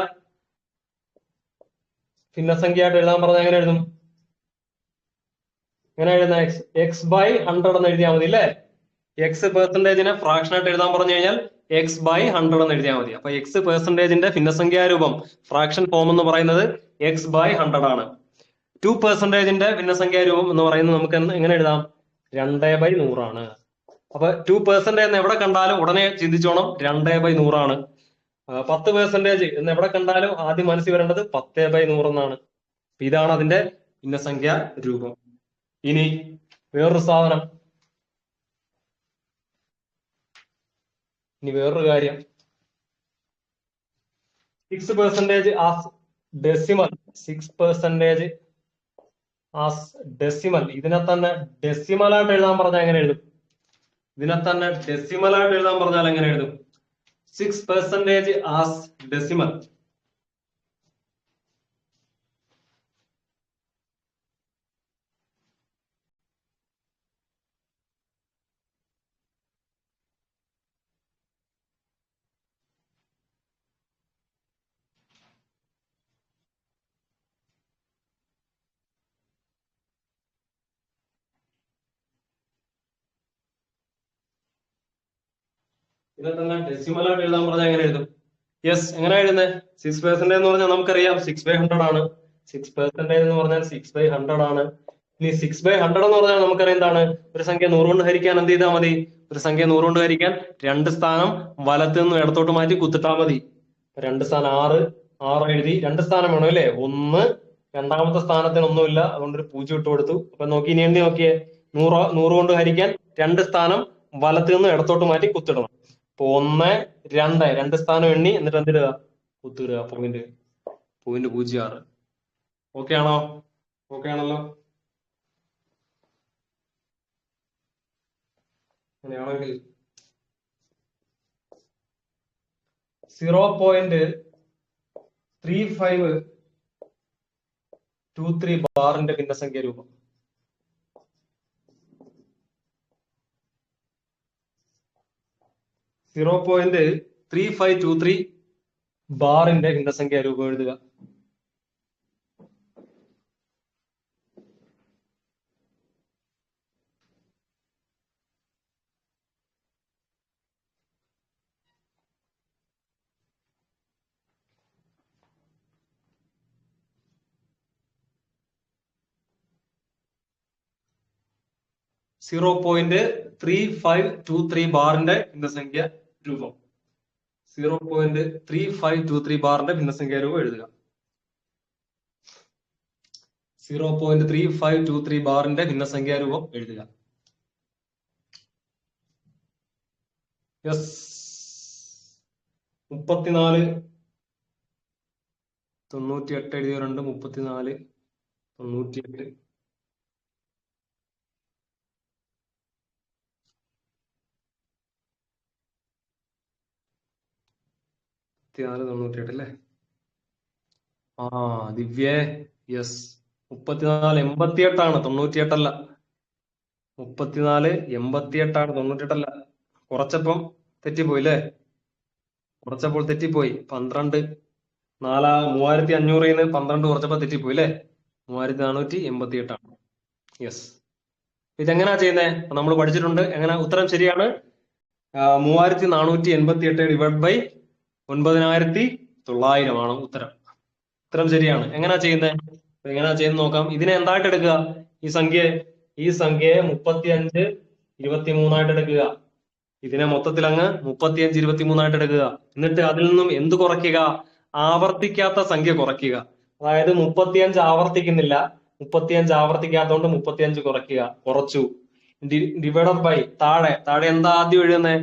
ആയിട്ട് എഴുതാൻ പറഞ്ഞാൽ എങ്ങനെ എഴുതും? എങ്ങനെ എഴുതുന്ന? എക്സ് ബൈ 100 എന്ന് എഴുതിയാൽ മതി അല്ലേ? എക്സ് പെർസെന്റേജിനെ ഫ്രാക്ഷൻ ആയിട്ട് എഴുതാൻ പറഞ്ഞു കഴിഞ്ഞാൽ എക്സ് ബൈ 100 എന്ന് എഴുതിയാൽ മതി. അപ്പൊ എക്സ് പെർസെന്റേജിന്റെ ഭിന്നസംഖ്യാരൂപം ഫ്രാക്ഷൻ ഫോം എന്ന് പറയുന്നത് എക്സ് ബൈ 100 ആണ്. 2%ന്റെ ഭിന്നസംഖ്യാരൂപം എന്ന് പറയുന്നത് നമുക്ക് എങ്ങനെ എഴുതാം? 2/100 ആണ്. അപ്പൊ 2% എന്ന് എവിടെ കണ്ടാലും ഉടനെ ചിന്തിച്ചോണം 2/100 ആണ്. 10% എന്ന് എവിടെ കണ്ടാലും ആദ്യം മനസ്സിൽ വരേണ്ടത് 10/100 എന്നാണ്. ഇതാണ് അതിന്റെ ഭിന്നസംഖ്യ രൂപം. ഇനി വേറൊരു സാധനം, വേറൊരു കാര്യം. 6% ആസ് ഡെസിമൽ. 6% as decimal. ഇതിനെ തന്നെ ഡെസിമൽ ആയിട്ട് എഴുതാൻ പറഞ്ഞാൽ എങ്ങനെ എഴുതും? ഇതിനെ തന്നെ ഡെസിമൽ ആയിട്ട് എഴുതാൻ പറഞ്ഞാൽ എങ്ങനെ എഴുതും? 6% ആസ് ഡെസിമൽ. ഇതിനെ തന്നെ ഡെസിമൽ ആയിട്ട് എഴുതാൻ പറഞ്ഞാൽ എങ്ങനെ എഴുതും? യെസ്, എങ്ങനെ എഴുതുന്നത്? 6% എന്ന് പറഞ്ഞാൽ നമുക്കറിയാം 6/100 ആണ്. 6% എന്ന് പറഞ്ഞാൽ 6/100 ആണ്. ഇനി 6/100 എന്ന് പറഞ്ഞാൽ നമുക്കറിയാം എന്താണ്? ഒരു സംഖ്യ 100 കൊണ്ട് ഹരിക്കാൻ എന്ത് ചെയ്താൽ മതി? ഒരു സംഖ്യ 100 കൊണ്ട് ഹരിക്കാൻ 2 സ്ഥാനം വലത്ത് നിന്ന് ഇടത്തോട്ട് മാറ്റി കുത്തിട്ടാൽ മതി. 2 സ്ഥാനം 6 എഴുതി. 2 സ്ഥാനം വേണം അല്ലേ? 1, രണ്ടാമത്തെ സ്ഥാനത്തിന് ഒന്നുമില്ല, അതുകൊണ്ട് ഒരു 0 ഇട്ട് കൊടുത്തു. അപ്പൊ നോക്കി, ഇനി എണ്ണി നോക്കിയേ. 100 കൊണ്ട് ഹരിക്കാൻ 2 സ്ഥാനം വലത്ത് നിന്ന് ഇടത്തോട്ട് മാറ്റി കുത്തിടണം. അപ്പൊ 1, 2 സ്ഥാനം എണ്ണി, എന്നിട്ട് എന്തിടുക? കുത്തിടുക. പോയിന്റ് 06. ഓക്കെ ആണോ? ഓക്കെ ആണല്ലോ. അങ്ങനെയാണെങ്കിൽ 0.3523 ബാറിന്റെ ഭിന്നസംഖ്യ രൂപം. 0.3523 ബാറിന്റെ ഭിന്നസംഖ്യ രൂപം എഴുതുക. .3523 ബാറിന്റെ ഭിന്നസംഖ്യ രൂപം. 0.3523 ബാറിന്റെ ഭിന്നസംഖ്യ രൂപം എഴുതുക. 0.3523 ബാറിന്റെ ഭിന്നസംഖ്യാരൂപം എഴുതുക. യെസ്, 34 98 എഴുതിയവരുണ്ട്. 34 98 98 അല്ലേ? ആ ദിവ്യേ, യെസ്. 34 88 ആണ്, 98 അല്ല. 34 88 ആണ്, 98 അല്ല. കുറച്ചപ്പം തെറ്റിപ്പോയി അല്ലേ? കുറച്ചപ്പോൾ തെറ്റിപ്പോയി. 12 3500 12 കുറച്ചപ്പോ തെറ്റിപ്പോയി അല്ലേ? 3488 ആണ്. യെസ്. ഇതെങ്ങനാ ചെയ്യുന്നത്? നമ്മൾ പഠിച്ചിട്ടുണ്ട്. എങ്ങനെ? ഉത്തരം ശരിയാണ്. 3488 ഡിവൈഡ് ബൈ 9900 ആണ് ഉത്തരം. ഉത്തരം ശരിയാണ്. എങ്ങനാ ചെയ്യുന്നത്? എങ്ങനാ ചെയ്യുന്നത് നോക്കാം. ഇതിനെ എന്തായിട്ട് എടുക്കുക? ഈ സംഖ്യയെ 35 23 എടുക്കുക. ഇതിനെ മൊത്തത്തിൽ അങ്ങ് 35 23 എടുക്കുക. എന്നിട്ട് അതിൽ നിന്നും എന്ത് കുറയ്ക്കുക? ആവർത്തിക്കാത്ത സംഖ്യ കുറയ്ക്കുക. അതായത് 35 ആവർത്തിക്കുന്നില്ല. 35 ആവർത്തിക്കാത്തതുകൊണ്ട് 35 കുറയ്ക്കുക. കുറച്ചു. ഡിവൈഡഡ് ബൈ താഴെ എന്താ ആദ്യം എഴുതുന്നത്?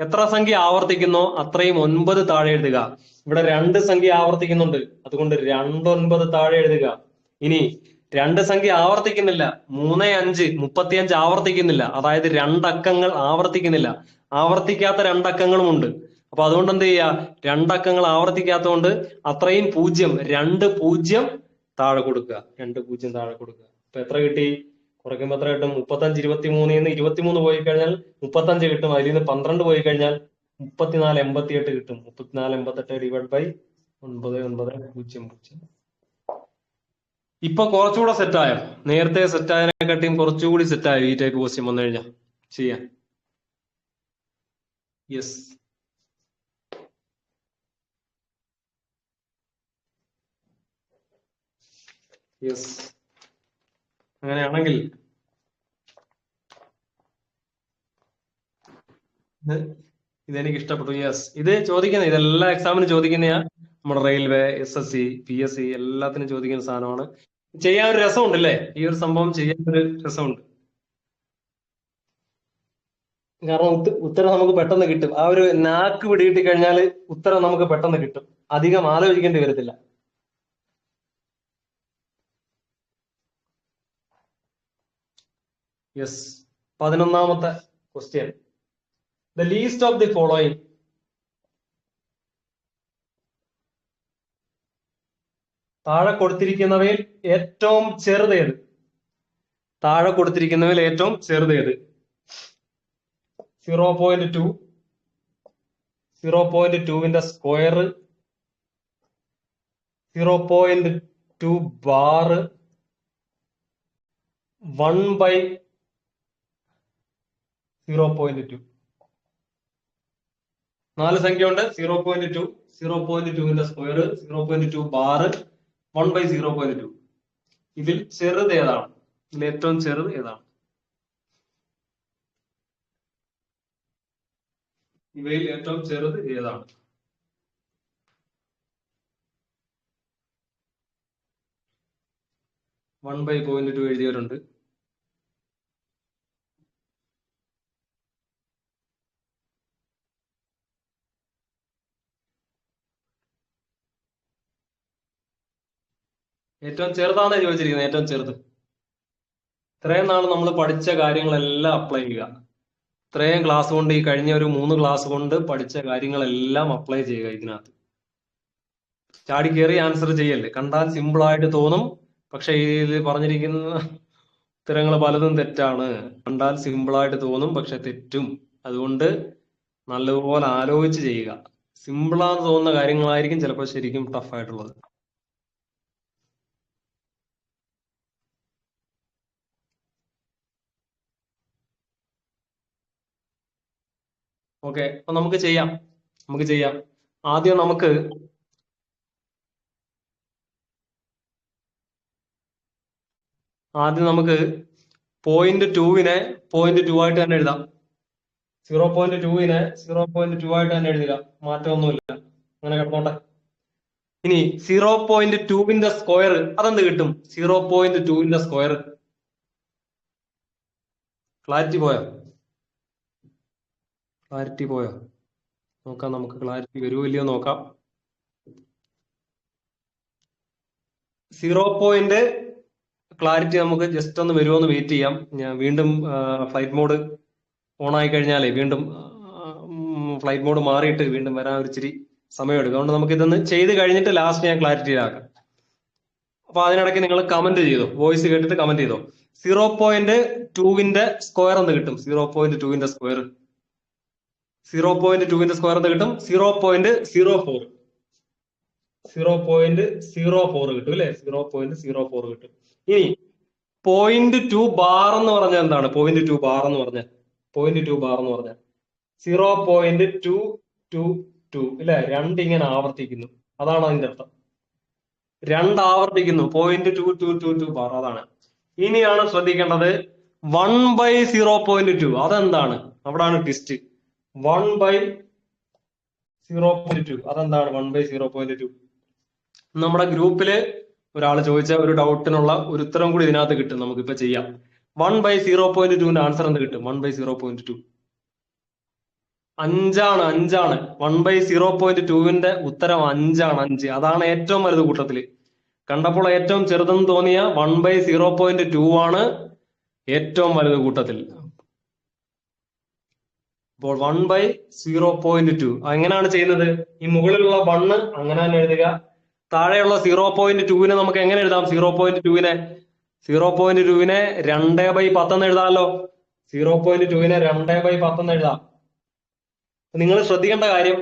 എത്ര സംഖ്യ ആവർത്തിക്കുന്നോ അത്രയും 9 താഴെ എഴുതുക. ഇവിടെ 2 സംഖ്യ ആവർത്തിക്കുന്നുണ്ട്, അതുകൊണ്ട് 2 9 താഴെ എഴുതുക. ഇനി 2 സംഖ്യ ആവർത്തിക്കുന്നില്ല, 3 5 35 ആവർത്തിക്കുന്നില്ല, അതായത് 2 അക്കങ്ങൾ ആവർത്തിക്കുന്നില്ല. ആവർത്തിക്കാത്ത 2 അക്കങ്ങളും ഉണ്ട്. അപ്പൊ അതുകൊണ്ട് എന്ത് ചെയ്യുക? 2 അക്കങ്ങൾ ആവർത്തിക്കാത്തതുകൊണ്ട് അത്രയും 0 2 0 താഴെ കൊടുക്കുക. 2 0 താഴെ കൊടുക്കുക. അപ്പൊ എത്ര കിട്ടി? കുറയ്ക്കുമ്പോ എത്ര കിട്ടും? 35 23 23 പോയി കഴിഞ്ഞാൽ 35 കിട്ടും. അതിൽ നിന്ന് 12 പോയി കഴിഞ്ഞാൽ 34 88 കിട്ടും. 34 88 ഡിവൈഡ് ബൈ 9900. ഇപ്പൊ കുറച്ചുകൂടെ സെറ്റായോ? നേരത്തെ സെറ്റായതിനെക്കാട്ടിയും കുറച്ചുകൂടി സെറ്റായോ ഈ ടൈപ്പ് ക്വസ്റ്റ്യൻ വന്നു കഴിഞ്ഞാൽ ചെയ്യാൻ? യെസ്. യെസ്. അങ്ങനെയാണെങ്കിൽ ഇതെനിക്ക് ഇഷ്ടപ്പെട്ടു. യെസ്. ഇത് ചോദിക്കുന്ന, ഇതെല്ലാം എക്സാമിന് ചോദിക്കുന്നയാ. നമ്മുടെ റെയിൽവേ, SSC, PSC എല്ലാത്തിനും ചോദിക്കുന്ന സാധനമാണ്. ചെയ്യാൻ ഒരു രസമുണ്ട് അല്ലേ? ഈ ഒരു സംഭവം ചെയ്യാൻ ഒരു രസമുണ്ട്. കാരണം ഉത്തരം നമുക്ക് പെട്ടെന്ന് കിട്ടും. ആ ഒരു നാക്ക് പിടികിട്ടി കഴിഞ്ഞാൽ ഉത്തരം നമുക്ക് പെട്ടെന്ന് കിട്ടും. അധികം ആലോചിക്കേണ്ടി വരത്തില്ല. യെസ്. 11ാമത്തെ question. The least of the following. താഴെ കൊടുത്തിരിക്കുന്നവയിൽ ഏറ്റവും ചെറുതേത്? താഴെ കൊടുത്തിരിക്കുന്നവയിൽ ഏറ്റവും ചെറുതേത്? 0.2, 0.2ന്റെ സ്ക്വയർ, 0.2 ബാർ, 1/0.2. 4 സംഖ്യ ഉണ്ട്. 0.2, 0.2ന്റെ സ്ക്വയർ, 0.2 ബാർ, 1/0.2. ഇതിൽ ചെറുത് ഏതാണ്? ഇതിൽ ഏറ്റവും ചെറുത് ഏതാണ്? ഇവയിൽ ഏറ്റവും ചെറുത് ഏതാണ്? വൺ ബൈ 0.2 എഴുതിയവരുണ്ട്. ഏറ്റവും ചെറുതാണ് ചോദിച്ചിരിക്കുന്നത്. ഏറ്റവും ചെറുത്. ഇത്രയും നാൾ നമ്മൾ പഠിച്ച കാര്യങ്ങളെല്ലാം അപ്ലൈ ചെയ്യുക. ഇത്രയും ക്ലാസ് കൊണ്ട്, ഈ കഴിഞ്ഞ ഒരു 3 ക്ലാസ് കൊണ്ട് പഠിച്ച കാര്യങ്ങളെല്ലാം അപ്ലൈ ചെയ്യുക. ഇതിനകത്ത് ചാടി കയറി ആൻസർ ചെയ്യല്ലേ. കണ്ടാൽ സിമ്പിൾ ആയിട്ട് തോന്നും, പക്ഷെ ഇതിൽ പറഞ്ഞിരിക്കുന്ന ഉത്തരങ്ങൾ പലതും തെറ്റാണ്. കണ്ടാൽ സിമ്പിൾ ആയിട്ട് തോന്നും, പക്ഷെ തെറ്റും. അതുകൊണ്ട് നല്ലതുപോലെ ആലോചിച്ച് ചെയ്യുക. സിമ്പിളാന്ന് തോന്നുന്ന കാര്യങ്ങളായിരിക്കും ചിലപ്പോൾ ശരിക്കും ടഫ് ആയിട്ടുള്ളത്. ഓക്കെ, അപ്പൊ നമുക്ക് ചെയ്യാം. ആദ്യം നമുക്ക് 0.2നെ 0.2 ആയിട്ട് തന്നെ എഴുതാം. 0.2നെ 0.2 ആയിട്ട് തന്നെ എഴുതുക. മാറ്റമൊന്നുമില്ല, അങ്ങനെ കിടന്നോട്ടെ. ഇനി 0.2വിന്റെ സ്ക്വയർ അതെന്ത് കിട്ടും? 0.2വിന്റെ സ്ക്വയർ. ക്ലാരിറ്റി പോയോ? ക്ലാരിറ്റി പോയോ? നോക്കാം, നമുക്ക് ക്ലാരിറ്റി വരുമോ ഇല്ലയോ നോക്കാം. 0 ക്ലാരിറ്റി നമുക്ക് ജസ്റ്റ് ഒന്ന് വരുമോ എന്ന് വെയിറ്റ് ചെയ്യാം. ഞാൻ വീണ്ടും ഫ്ലൈറ്റ് മോഡ് ഓൺ ആയി കഴിഞ്ഞാലേ വീണ്ടും ഫ്ലൈറ്റ് മോഡ് മാറിയിട്ട് വീണ്ടും വരാൻ ഒരു ഇച്ചിരി സമയമെടുക്കും. അതുകൊണ്ട് നമുക്ക് ഇതൊന്ന് ചെയ്ത് കഴിഞ്ഞിട്ട് ലാസ്റ്റ് ഞാൻ ക്ലാരിറ്റിയിലാക്കാം. അപ്പൊ അതിനിടയ്ക്ക് നിങ്ങൾ കമന്റ് ചെയ്തോ, വോയിസ് കേട്ടിട്ട് കമന്റ് ചെയ്തോ. 0.2വിന്റെ സ്ക്വയർ എന്ത് കിട്ടും? 0.2വിന്റെ സ്ക്വയർ 0.2വിന്റെ സ്ക്വയർ എന്ത് കിട്ടും? 0.04. 0.04 കിട്ടും അല്ലെ? 0.04 കിട്ടും. ഇനി 0.2 ബാർ എന്ന് പറഞ്ഞാൽ എന്താണ്? 0.2 ബാർ എന്ന് പറഞ്ഞാൽ 0.2 ബാർ എന്ന് പറഞ്ഞാൽ 0.222 ഇല്ലെ? ഇങ്ങനെ ആവർത്തിക്കുന്നു, അതാണ് അതിന്റെ അർത്ഥം. ആവർത്തിക്കുന്നു 0.2222 ബാർ, അതാണ്. ഇനിയാണ് ശ്രദ്ധിക്കേണ്ടത് 1/0.2. അതെന്താണ്? അവിടാണ് ട്വിസ്റ്റ്. 1/0.2 അതെന്താണ്? 1/0.2 നമ്മുടെ ഗ്രൂപ്പില് ഒരാൾ ചോദിച്ച ഒരു ഡൗട്ടിനുള്ള ഒരു ഉത്തരം കൂടി ഇതിനകത്ത് കിട്ടും. നമുക്കിപ്പോ ചെയ്യാം. 1/0.2വിന്റെ ആൻസർ എന്ത് കിട്ടും? 1/0.2 5 ആണ്. 1/0.2വിന്റെ ഉത്തരം 5 ആണ്. 5 അതാണ് ഏറ്റവും വലുത് കൂട്ടത്തില്. കണ്ടപ്പോൾ ഏറ്റവും ചെറുതെന്ന് തോന്നിയ 1/0.2 ആണ് ഏറ്റവും വലുത് കൂട്ടത്തിൽ. അപ്പോൾ 1/0.2 എങ്ങനെയാണ് ചെയ്യുന്നത്? ഈ മുകളിലുള്ള 1 അങ്ങനെ തന്നെ എഴുതുക. താഴെയുള്ള 0.2വിനെ നമുക്ക് എങ്ങനെ എഴുതാം? 0.2വിനെ 2/10 എന്ന് എഴുതാമല്ലോ. 0.2വിനെ 2/10 എന്ന് എഴുതാം. നിങ്ങൾ ശ്രദ്ധിക്കേണ്ട കാര്യം,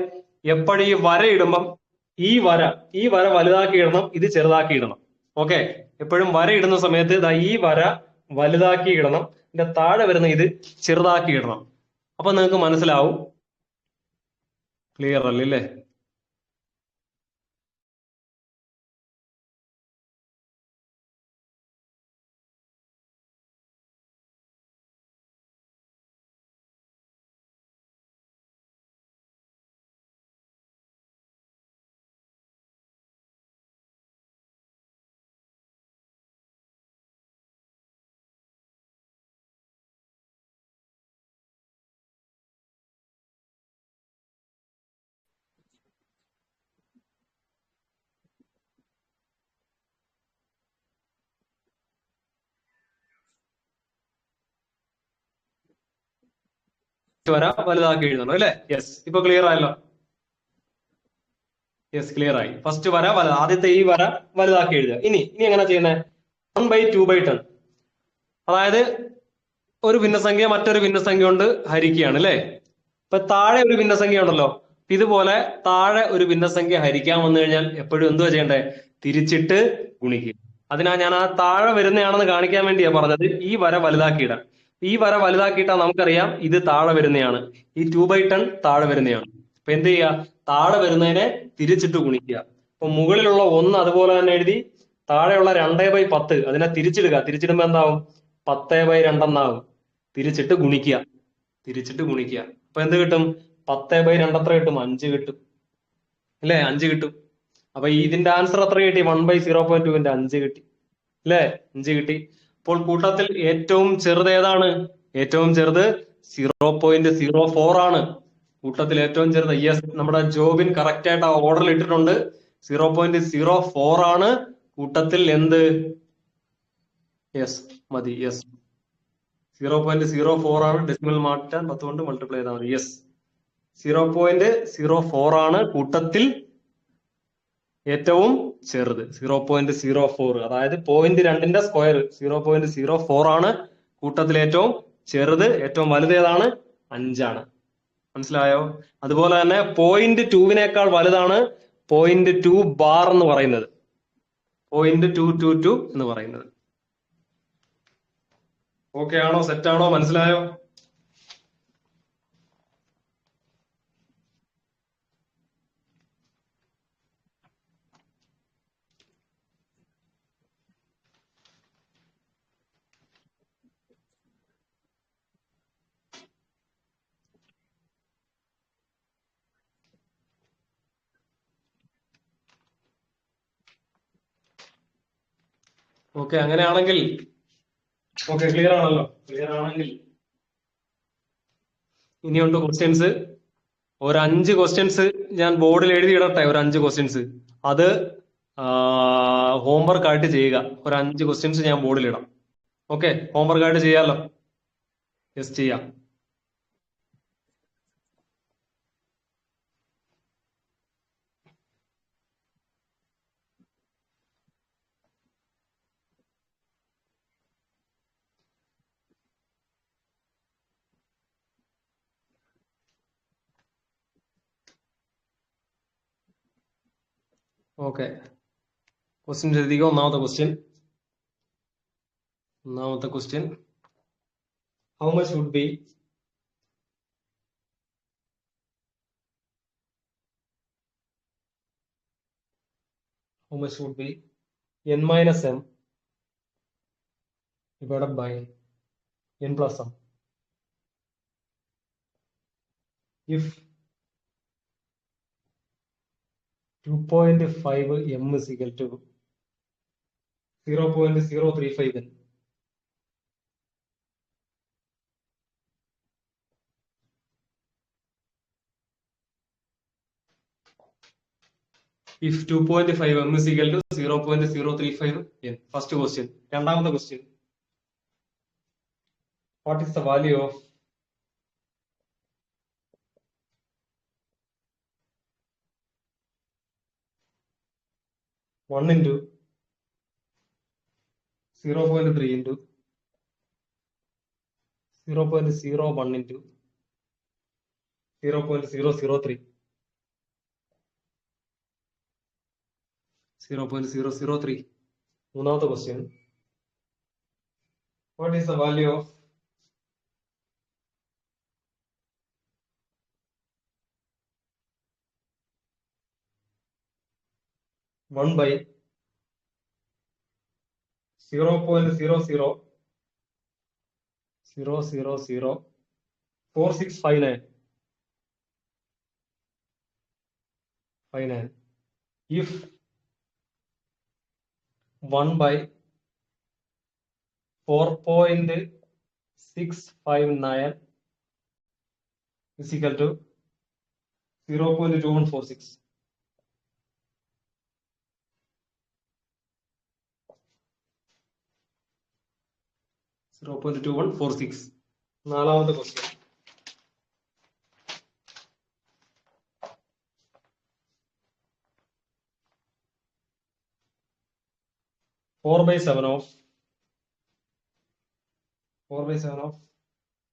എപ്പോഴും ഈ വര ഇടുമ്പം ഈ വര വലുതാക്കി ഇടണം, ഇത് ചെറുതാക്കി ഇടണം. ഓക്കെ, എപ്പോഴും വര ഇടുന്ന സമയത്ത് ഈ വര വലുതാക്കി ഇടണം, ഇതിന്റെ താഴെ വരുന്ന ഇത് ചെറുതാക്കി ഇടണം. അപ്പൊ നിങ്ങൾക്ക് മനസ്സിലാവും. ക്ലിയർ അല്ലേ? വര വലുതാക്കി എഴുതണം അല്ലെ? യെസ്, ഇപ്പൊ ക്ലിയർ ആയല്ലോ. യെസ്, ക്ലിയർ ആയി. ഫസ്റ്റ് വര ആദ്യത്തെ ഈ വര വലുതാക്കി എഴുതുക. ഇനി എങ്ങനെ ചെയ്യുന്നത്? 1/2/10. അതായത് ഒരു ഭിന്നസംഖ്യ മറ്റൊരു ഭിന്നസംഖ്യ കൊണ്ട് ഹരിക്കുകയാണ് അല്ലെ? ഇപ്പൊ താഴെ ഒരു ഭിന്നസംഖ്യ ഉണ്ടല്ലോ, ഇതുപോലെ താഴെ ഒരു ഭിന്നസംഖ്യ ഹരിക്കാൻ വന്നു കഴിഞ്ഞാൽ എപ്പോഴും എന്തുവാ ചെയ്യണ്ടേ? തിരിച്ചിട്ട് ഗുണിക്കുക. അതിനാ ഞാൻ ആ താഴെ വരുന്നതാണെന്ന് കാണിക്കാൻ വേണ്ടിയാ പറഞ്ഞത് ഈ വര വലുതാക്കിയിടാം. ഈ വര വലുതാക്കിയിട്ടാ നമുക്കറിയാം ഇത് താഴെ വരുന്നതാണ്. ഈ 2/10 താഴെ വരുന്നതാണ്. അപ്പൊ എന്ത് ചെയ്യുക? താഴെ വരുന്നതിനെ തിരിച്ചിട്ട് ഗുണിക്കുക. അപ്പൊ മുകളിലുള്ള 1 അതുപോലെ തന്നെ എഴുതി, താഴെയുള്ള 2/10 അതിനെ തിരിച്ചിടുക. തിരിച്ചിടുമ്പോ എന്താവും? 10/2 എന്നാവും. തിരിച്ചിട്ട് ഗുണിക്കുക. അപ്പൊ എന്ത് കിട്ടും? 10/2 എത്ര കിട്ടും? 5 കിട്ടും അല്ലെ? 5 കിട്ടും. അപ്പൊ ഇതിന്റെ ആൻസർ എത്ര കിട്ടി? 1/0.2വിന്റെ 5 കിട്ടി അല്ലെ? 5 കിട്ടി. അപ്പോൾ കൂട്ടത്തിൽ ഏറ്റവും ചെറുത് ഏതാണ്? ഏറ്റവും ചെറുത് 0.04 ആണ്. കൂട്ടത്തിൽ ഏറ്റവും ചെറുത്. യെസ്, നമ്മുടെ ജോബിൻ കറക്റ്റ് ആയിട്ട് ആ ഓർഡറിൽ ഇട്ടിട്ടുണ്ട്. 0.04 ആണ് കൂട്ടത്തിൽ എന്ത്? യെസ്, മതി. യെസ്, 0.04 ആണ്. ഡെസിമൽ മാറ്റാൻ 10 കൊണ്ട് മൾട്ടിപ്ലൈ ചെയ്താൽ മതി. യെസ്, 0.04 ആണ് കൂട്ടത്തിൽ ഏറ്റവും ചെറുത്. 0.04 അതായത് 0.2ന്റെ സ്ക്വയർ 0.04 ആണ് കൂട്ടത്തിൽ ഏറ്റവും ചെറുത്. ഏറ്റവും വലുത് ഏതാണ്? 5 ആണ്. മനസ്സിലായോ? അതുപോലെ തന്നെ 0.2വിനേക്കാൾ വലുതാണ് 0.2 ബാർ എന്ന് പറയുന്നത്. 0.222 എന്ന് പറയുന്നത്. ഓക്കെ ആണോ? സെറ്റ് ആണോ? മനസ്സിലായോ? ഓക്കെ, അങ്ങനെയാണെങ്കിൽ ഓക്കെ, ക്ലിയർ ആണല്ലോ? ക്ലിയർ ആണെങ്കിൽ ഇനിയുണ്ട് ക്വസ്റ്റ്യൻസ്. ഒരു 5 ക്വസ്റ്റ്യൻസ് ഞാൻ ബോർഡിൽ എഴുതിയിടട്ടെ. ഒരു 5 ക്വസ്റ്റ്യൻസ് അത് ഹോംവർക്ക് ആയിട്ട് ചെയ്യുക. ഒരു 5 ക്വസ്റ്റ്യൻസ് ഞാൻ ബോർഡിൽ ഇടാം. ഓക്കെ, ഹോംവർക്ക് ആയിട്ട് ചെയ്യാമല്ലോ? യെസ്, ചെയ്യാം. ഓക്കെ, ക്വസ്റ്റ്യൻ എഴുതിക്കോ. ഒന്നാമത്തെ question, how much would be n minus m divided by n plus m if 2.5 m is equal to 0.035 n. If 2.5 m is equal to 0.035 n. First question. രണ്ടാമത്തെ question. What is the value of one into 0.3 into 0.01 into 0.003? 0.003. മൂന്നാമത്തെ question. What is the value of 1 by 0.0004659 if 1 by 4.659 is equal to 0.2146? 0.2146. നാലാമത്തെ question. Four by seven of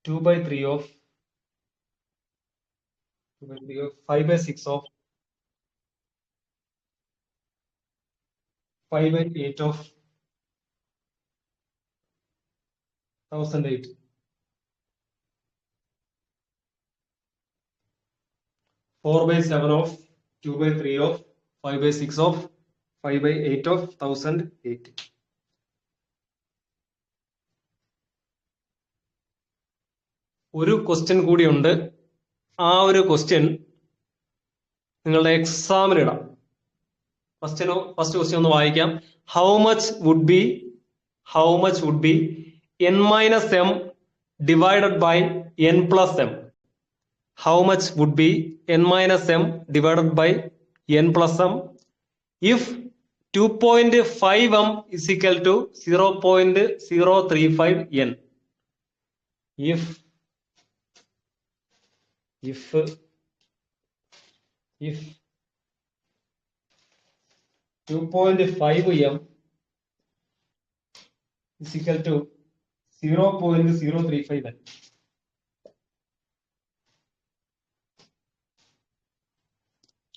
2 by 3 of 5 by 6 of 5 by 8 of 1008. 4 by 7 of 2 by 3 of 5 by 6 of 5 by 8 of 1008. ഒരു question കൂടിയുണ്ട്. ആ ഒരു question നിങ്ങളുടെ എക്സാമിന് ഇടാം. First question ഒന്ന് വായിക്കാം. How much would be n minus m divided by n plus m? How much would be n minus m divided by n plus m if 2.5 m is equal to 0.035 n? If 2.5 m is equal to 0.035 n.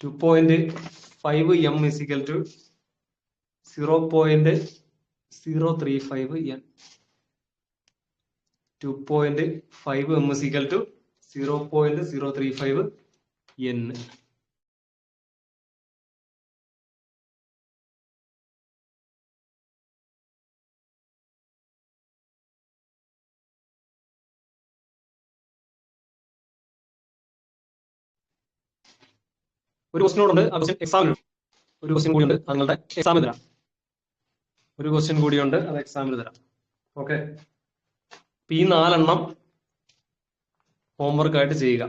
2.5 m is equal to 0.035 n. 2.5 m is equal to 0.035 n. ഒരു question കൂടെ ഉണ്ട്. ആ question എക്സാമിന് ഒരു question കൂടി ഉണ്ട്. നിങ്ങളുടെ എക്സാമിന് തരാം. ഒരു ക്വസ്റ്റ്യൻ കൂടിയുണ്ട്, അത് എക്സാമിന് തരാം. ഓക്കെ, ഈ 4 ഹോംവർക്ക് ആയിട്ട് ചെയ്യുക.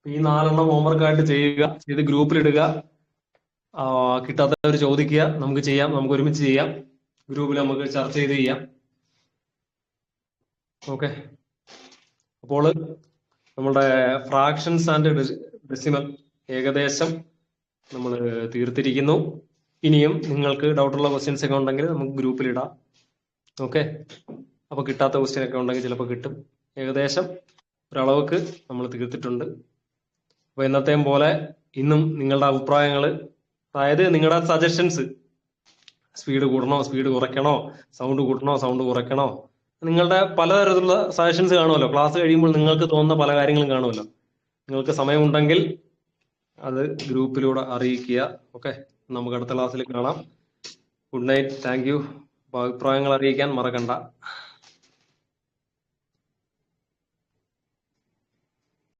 ഈ 4 ഹോംവർക്ക് ആയിട്ട് ചെയ്യുക, ഇത് ഗ്രൂപ്പിലിടുക. കിട്ടാത്തവർ ചോദിക്കുക, നമുക്ക് ചെയ്യാം, നമുക്ക് ഒരുമിച്ച് ചെയ്യാം, ഗ്രൂപ്പിൽ നമുക്ക് ചർച്ച ചെയ്ത് ചെയ്യാം. ഓക്കെ, അപ്പോൾ നമ്മുടെ ഫ്രാക്ഷൻസ് ആൻഡ് ഡെസിമൽ ഏകദേശം നമ്മൾ തീർത്തിരിക്കുന്നു. ഇനിയും നിങ്ങൾക്ക് ഡൗട്ടുള്ള ക്വസ്റ്റ്യൻസ് ഒക്കെ ഉണ്ടെങ്കിൽ നമുക്ക് ഗ്രൂപ്പിൽ ഇടാം. ഓക്കെ, അപ്പൊ കിട്ടാത്ത ക്വസ്റ്റ്യൻ ഒക്കെ ഉണ്ടെങ്കിൽ ചിലപ്പോൾ കിട്ടും. ഏകദേശം ഒരളവൊക്കെ നമ്മൾ തീർത്തിട്ടുണ്ട്. അപ്പൊ എന്നത്തെയും പോലെ ഇന്നും നിങ്ങളുടെ അഭിപ്രായങ്ങൾ, അതായത് നിങ്ങളുടെ സജഷൻസ്, സ്പീഡ് കൂടണോ, സ്പീഡ് കുറയ്ക്കണോ, സൗണ്ട് കൂട്ടണോ, സൗണ്ട് കുറയ്ക്കണോ, നിങ്ങളുടെ പലതരത്തിലുള്ള സജഷൻസ് കാണുമല്ലോ. ക്ലാസ് കഴിയുമ്പോൾ നിങ്ങൾക്ക് തോന്നുന്ന പല കാര്യങ്ങളും കാണുമല്ലോ. നിങ്ങൾക്ക് സമയമുണ്ടെങ്കിൽ അത് ഗ്രൂപ്പിലൂടെ അറിയിക്കുക. ഓക്കെ, നമുക്ക് അടുത്ത ക്ലാസ്സിൽ കാണാം. Good night, thank you. അഭിപ്രായങ്ങൾ അറിയിക്കാൻ മറക്കണ്ട.